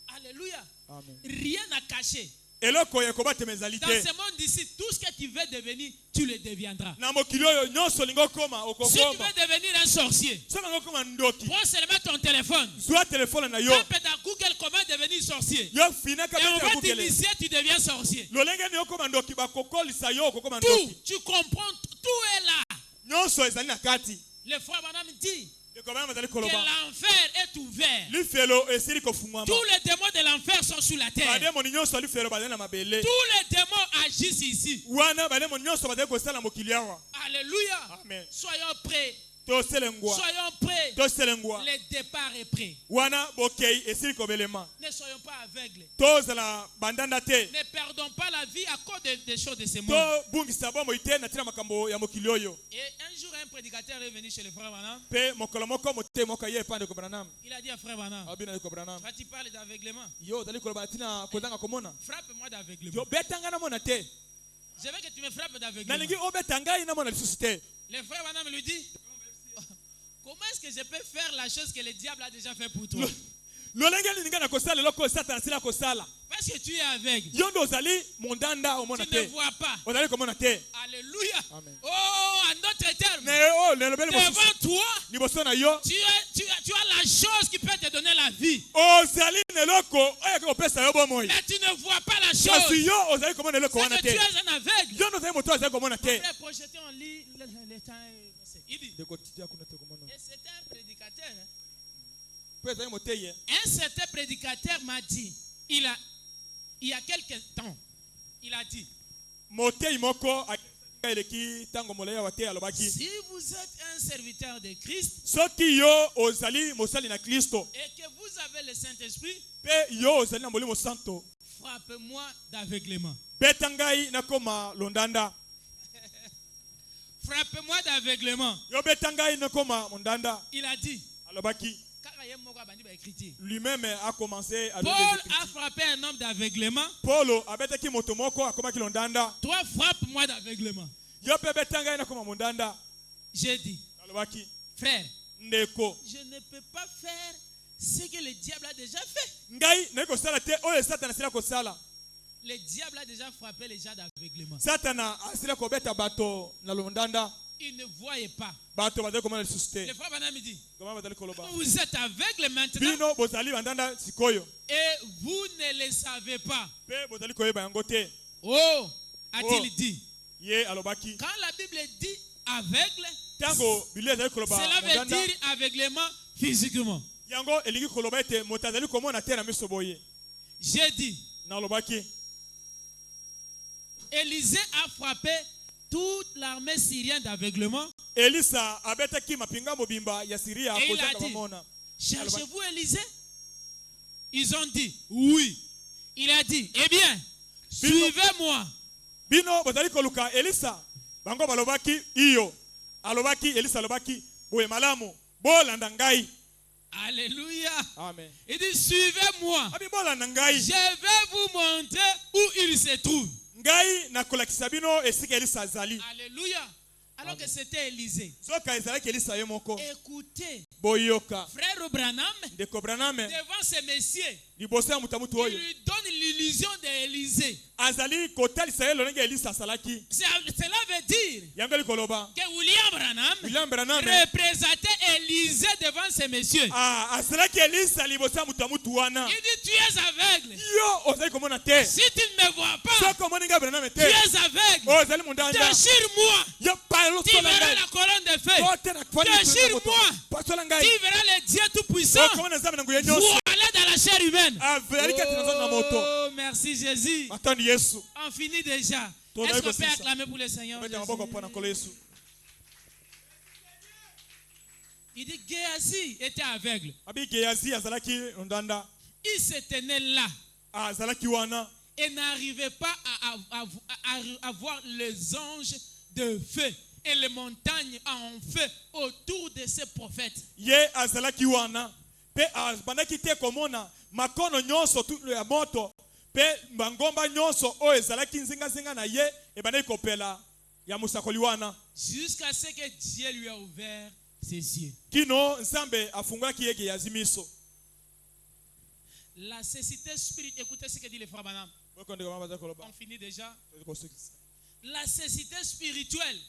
Alléluia. Amen. Rien à cacher. Dans ce monde ici, tout ce que tu veux devenir, tu le deviendras. Si tu veux devenir un sorcier, prends seulement ton téléphone. Tape dans Google comment devenir sorcier. Et on va t'initier, tu deviens sorcier. Tout, tu comprends, tout est là. Le frère Branham dit que l'enfer est ouvert. Tous les démons de l'enfer sont sur la terre. Tous les démons agissent ici. Alléluia. Amen. Soyons prêts. Toselengwa. Soyons prêts. Toselengwa. Le départ est prêt. Wana bokei esili kobelema. Ne soyons pas aveugles. Tozala bandanda te. Ne perdons pas la vie à cause des choses de ce monde. To bungisa bomo ite na tina makambo ya mokili oyo. Et un jour un prédicateur est venu chez le frère Branham. Pe mokolo moko mote moko ye pande ko Branham. Il a dit à frère Branham. Abina ko Branham. Quand tu parles d'aveuglement. Yo dali ko batina kozanga komona. Frappe-moi d'aveuglement. Yo betanga na mona te. Je veux que tu me frappes d'aveuglement. Nalingi obetanga ina mona lisusu te. Le frère Branham lui dit, comment est-ce que je peux faire la chose que le diable a déjà fait pour toi? Parce que tu es aveugle. Tu ne vois pas. Alléluia. Amen. Oh, en d'autres termes, devant toi, tu as la chose qui peut te donner la vie. Mais tu ne vois pas la chose. C'est que tu es un aveugle. Après, projeté, on lit le temps. Il dit, et c'était un prédicateur. Un certain prédicateur m'a dit, il y a quelques temps, il a dit, si vous êtes un serviteur de Christ et que vous avez le Saint-Esprit, frappez-moi d'aveuglement. Frappez-moi d'aveuglement. Il a dit. Lui-même a commencé à Paul a frappé un homme d'aveuglement. Toi, frappe-moi d'aveuglement. J'ai dit, frère, je ne peux pas faire ce que le diable a déjà fait. Le diable a déjà frappé les gens d'aveuglement. Il ne voyait pas. Le frère Branham dit, vous êtes aveugle maintenant et vous ne le savez pas. Oh, a-t-il dit. Quand la Bible dit aveugle, cela veut dire aveuglement physiquement. J'ai dit, Élisée a frappé toute l'armée syrienne d'aveuglement. Et il a dit, cherchez-vous Élisée? Ils ont dit, oui. Il a dit, eh bien, suivez-moi. Alléluia. Amen. Il dit, suivez-moi. Je vais vous montrer où il se trouve. Alléluia. Alors que c'était Élisée. Écoutez, frère Branham, devant ces messieurs, il lui donne l'illusion d'Élisée. Cela veut dire que William Branham représentait Élisée devant ces messieurs. Il dit, tu es aveugle. Si tu ne me vois pas, tu es aveugle. Déchire-moi. Tu verras la colonne de feu. Déchire-moi. Tu verras le Dieu Tout-Puissant. Voilà dans la chair humaine. Oh, merci Jésus. On finit déjà. Est-ce qu'on peut acclamer pour le Seigneur? Il dit Géasi était aveugle. Il se tenait là et n'arrivait pas à voir les anges de feu et les montagnes en feu autour de ces prophètes. Jusqu'à ce que Dieu lui a ouvert ses yeux. La cécité spirituelle, écoutez ce que dit le frère Branham. On finit déjà. La cécité spirituelle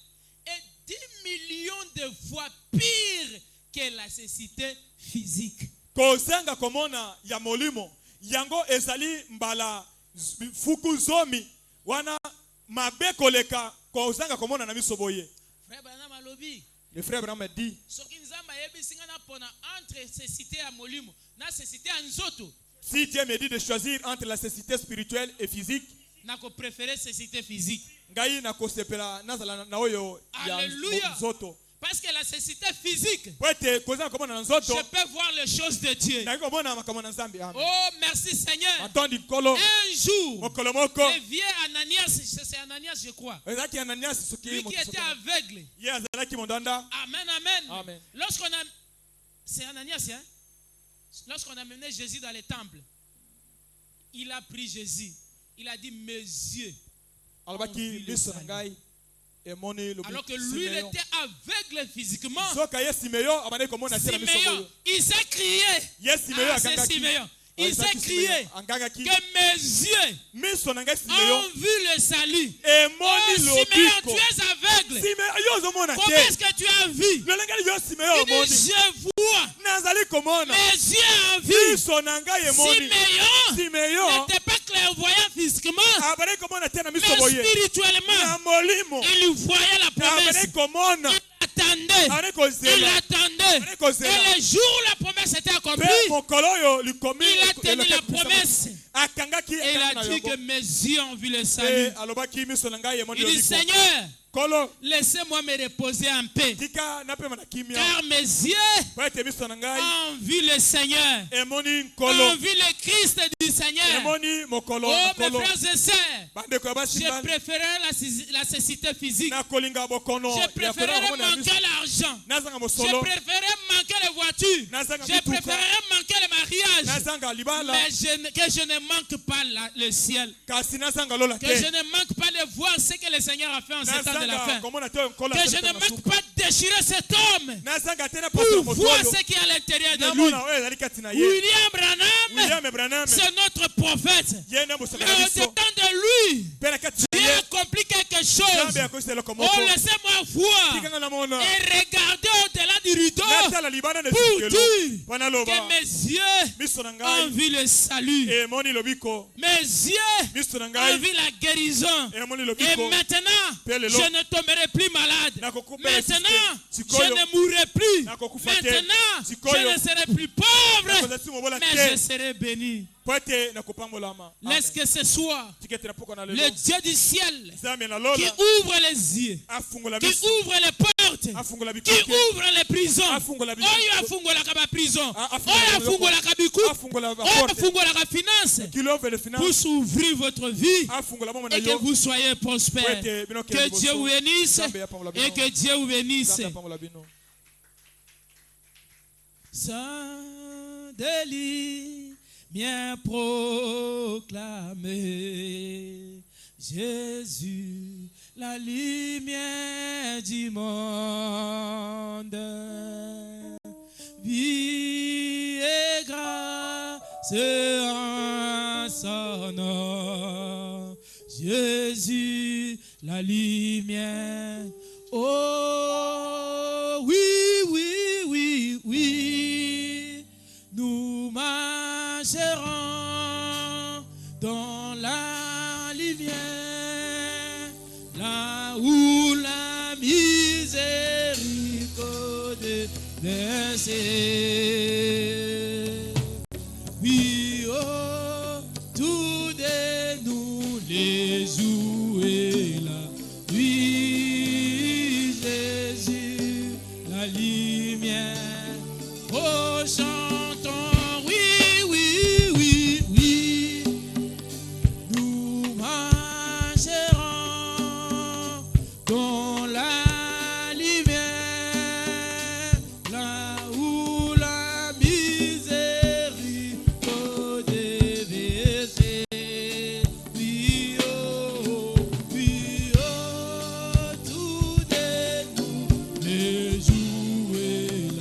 est 10 millions de fois pire que la cécité physique. Kozanga komona ya molimo yango ezali mbala fuku zomi wana mabekoleka kozanga komona na miso boye. Frère Branham alobi. Le frère Branham dit. Soki nzamba yebisinga na pona entre cécité ya molimo na cécité ya nzoto. Si Dieu me dit de choisir entre la cécité spirituelle et physique, Nako préférer cécité physique. Alléluia. Parce que la cécité physique, je peux voir les choses de Dieu. Oh, merci Seigneur. Un jour, le vieux Ananias, c'est Ananias, je crois. Lui qui était aveugle. Amen, amen. Lorsqu'on a... C'est Ananias, hein? Lorsqu'on a mené Jésus dans le temple, il a pris Jésus. Il a dit, mes yeux. Alors que lui, il était aveugle physiquement. Siméon, il s'est crié. C'est Siméon. Il s'est crié que mes yeux ont vu le salut. Oh Siméon, tu es aveugle. Comment est-ce que tu as vu? Il dit, je vois. Mes yeux ont vu. Siméon n'était pas clairvoyant physiquement, mais spirituellement, il voyait la promesse. Il attendait. Et le jour où la promesse était accomplie, il a tenu la promesse. Et il a dit que mes yeux ont vu le salut. Il dit, Seigneur, laissez-moi me reposer en paix. Car mes yeux ont vu le Seigneur. Ont vu le Christ du Seigneur. Oh, mes frères et sœurs, je préférais la cécité physique. Je préférais manquer l'argent. Je préférais manquer les voitures. Je préférais manquer le mariage. Mais que je ne manque pas le ciel. Que je ne manque pas de voir ce que le Seigneur a fait en ce temps de la fin. Que je ne manque pas de déchirer cet homme pour voir ce qui est à l'intérieur de lui. William Branham, c'est notre prophète. Mais au-dedans de lui, Dieu a accompli quelque chose. Oh, laissez-moi voir et regarder au-delà du rideau pour dire que mes yeux ont vu le salut. Mes yeux ont vu la guérison. Et maintenant, je ne tomberai plus malade. Maintenant, je ne mourrai plus. Maintenant, je ne serai plus pauvre, mais je serai béni. Laisse que ce soit le Dieu du ciel qui ouvre les yeux, qui ouvre les portes, qui ouvre les prisons. Oyo afungola kaba prison, oyo afungola kabiku, oyo afungola ka finance, pour s'ouvrir votre vie et que vous soyez prospères. Que Dieu vous bénisse et que Dieu vous bénisse. Saint délit bien proclamé, Jésus, la lumière du monde. Vie et grâce en son nom, Jésus, la lumière. Oh oui, oui, oui, oui, nous marcherons dans la lumière, là où la miséricorde versée. Oui, oh, tout de nous les jouer là. Oui, Jésus, la lumière. Oh, chantons, oui, oui, oui, oui. Nous marcherons dans la lumière, là où la miséricorde est versée. Oui, oh, tout de nous les jouer là.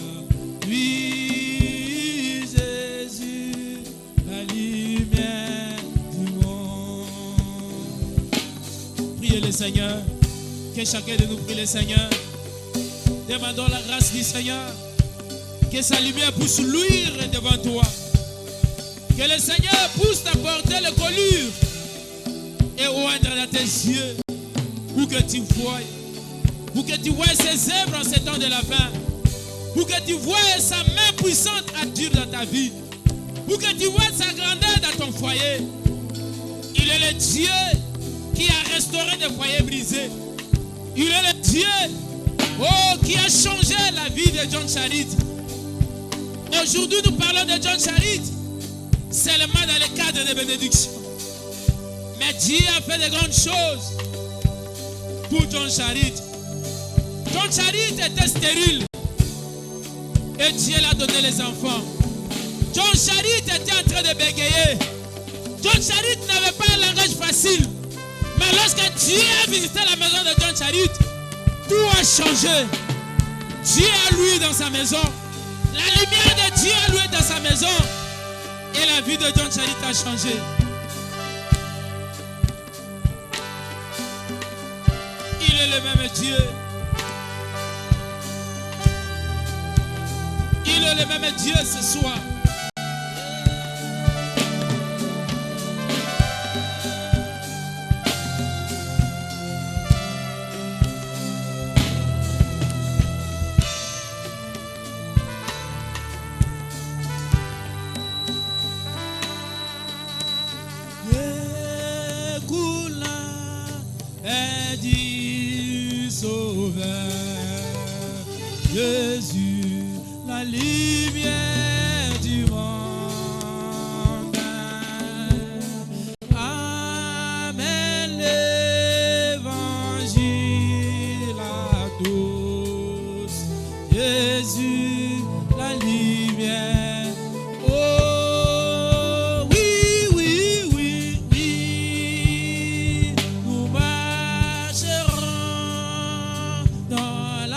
Oui, Jésus, la lumière du monde. Priez le Seigneur. Que chacun de nous prie le Seigneur. Demandons la grâce du Seigneur. Que sa lumière puisse luire devant toi. Que le Seigneur puisse t'apporter le colure et oindre dans tes yeux. Pour que tu voies. Pour que tu voies ses œuvres en ces temps de la fin. Pour que tu voies sa main puissante agir dans ta vie. Pour que tu voies sa grandeur dans ton foyer. Il est le Dieu restaurer des foyers brisés. Il est le Dieu qui a changé la vie de John Charit. Aujourd'hui, nous parlons de John Charit seulement dans le cadre des bénédictions. Mais Dieu a fait de grandes choses pour John Charit. John Charit était stérile et Dieu l'a donné les enfants. John Charit était en train de bégayer. John Charit n'avait pas un langage facile. Mais lorsque Dieu a visité la maison de John Charit, tout a changé. Dieu a loué dans sa maison. La lumière de Dieu a loué dans sa maison. Et la vie de John Charit a changé. Il est le même Dieu. Il est le même Dieu ce soir. Jésus, la lumière du monde, amène l'évangile à tous. Jésus, la lumière. Oh oui, oui, oui, oui, nous marcherons dans la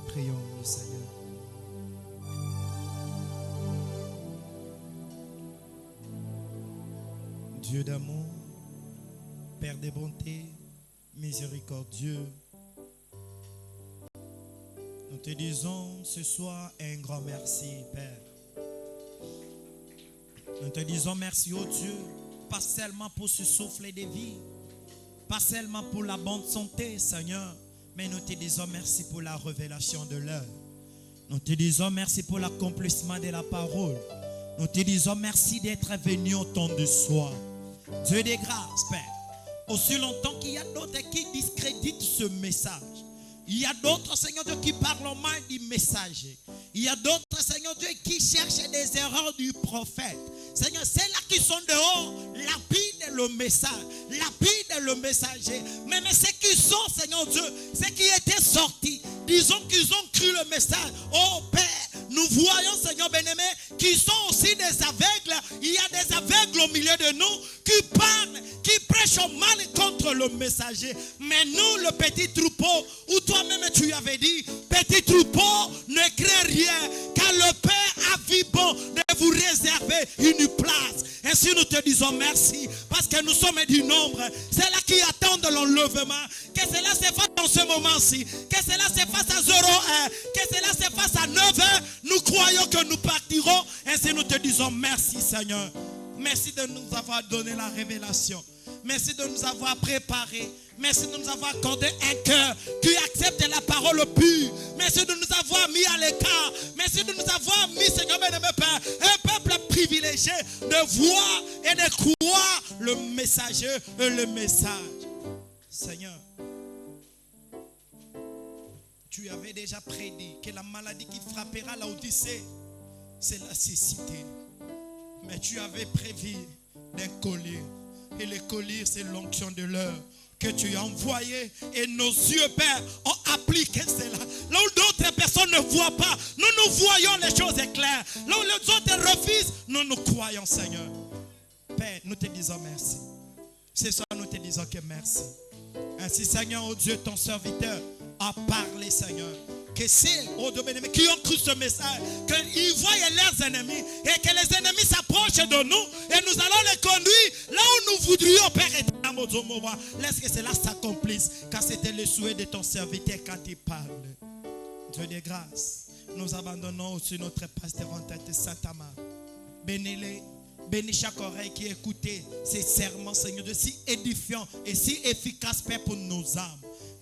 Prions le Seigneur. Dieu d'amour, Père de bonté, miséricordieux, nous te disons ce soir un grand merci, Père. Nous te disons merci, oh Dieu, pas seulement pour ce souffle de vie, Pas seulement pour la bonne santé, Seigneur, mais nous te disons merci pour la révélation de l'heure. Nous te disons merci pour l'accomplissement de la parole. Nous te disons merci d'être venu au temps de soir. Dieu des grâces, Père. Aussi longtemps qu'il y a d'autres qui discréditent ce message. Il y a d'autres, Seigneur Dieu, qui parlent mal du messager. Il y a d'autres, Seigneur Dieu, qui cherchent des erreurs du prophète. Seigneur, ceux-là qui sont dehors, lapident le message, lapident le messager. Mais ceux qui sont, Seigneur Dieu, ceux qui étaient sortis, disons qu'ils ont cru le message. Oh Père, nous voyons, Seigneur bien-aimé, qui sont aussi des aveugles. Il y a des aveugles au milieu de nous qui parlent, qui prêchent mal contre le messager. Mais nous, le petit troupeau, où toi-même tu avais dit, petit troupeau, ne crains rien, car le Père a vu bon de vous réserver une place. Ainsi nous te disons merci, parce que nous sommes du nombre. C'est là qui attendent l'enlèvement. Que cela se fasse dans ce moment-ci, que cela se fasse à 0h, que cela se fasse à 9h. Nous croyons que nous partirons. Ainsi nous te disons merci, Seigneur. Merci de nous avoir donné la révélation. Merci de nous avoir préparé. Merci de nous avoir accordé un cœur qui accepte la parole pure. Merci de nous avoir mis à l'écart. Merci de nous avoir mis, Seigneur, bien-aimé Père, un peuple privilégié de voir et de croire le messager et le message. Seigneur, tu avais déjà prédit que la maladie qui frappera l'Odyssée, c'est la cécité. Mais tu avais prévu d'un collier. Et le collier, c'est l'onction de l'heure que tu as envoyé. Et nos yeux, Père, ont appliqué cela. Là où d'autres personnes ne voient pas, nous voyons les choses claires. Là où les autres refusent, nous croyons, Seigneur. Père, nous te disons merci. Ce soir, nous te disons que merci. Ainsi, Seigneur, oh Dieu, ton serviteur a parlé, Seigneur. Que c'est, oh Dieu bien-aimé, qui ont cru ce message, qu'ils voient leurs ennemis et que les ennemis s'approchent de nous et nous allons les conduire là où nous voudrions, Père éternel. Laisse que cela s'accomplisse, car c'était le souhait de ton serviteur quand il parle. Dieu de grâce, nous abandonnons aussi notre pasteur en tête, Saint-Amand. Bénis-les. Bénis chaque oreille qui écoutait ces serments, Seigneur, de si édifiants et si efficaces, Père, pour nos âmes.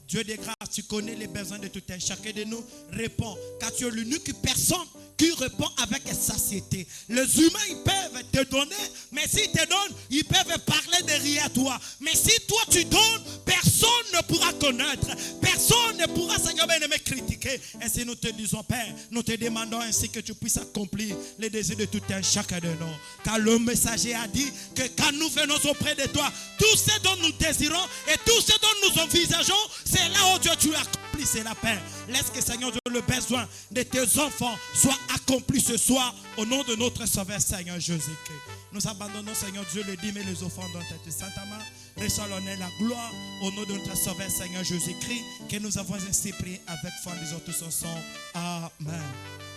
Dieu de grâce, tu connais les besoins de tout un chacun de nous. Réponds, car tu es l'unique personne qui répond avec satiété. Les humains, ils peuvent te donner, mais s'ils te donnent, ils peuvent parler derrière toi. Mais si toi tu donnes, personne ne pourra connaître. Personne ne pourra, Seigneur bien-aimé, critiquer. Ainsi nous te disons, Père, nous te demandons ainsi que tu puisses accomplir les désirs de tout un chacun de nous. Car le messager a dit que quand nous venons auprès de toi, tout ce dont nous désirons et tout ce dont nous envisageons, c'est là où Dieu tu accomplis, c'est la paix. Laisse que, Seigneur Dieu, le besoin de tes enfants soit accompli ce soir au nom de notre Sauveur Seigneur Jésus-Christ. Nous abandonnons, Seigneur Dieu, les dîmes et les offrandes dans ta tête, Saint-Amand. Reçois l'honneur et la gloire au nom de notre Sauveur Seigneur Jésus-Christ, que nous avons ainsi prié avec foi des autres chansons. Amen.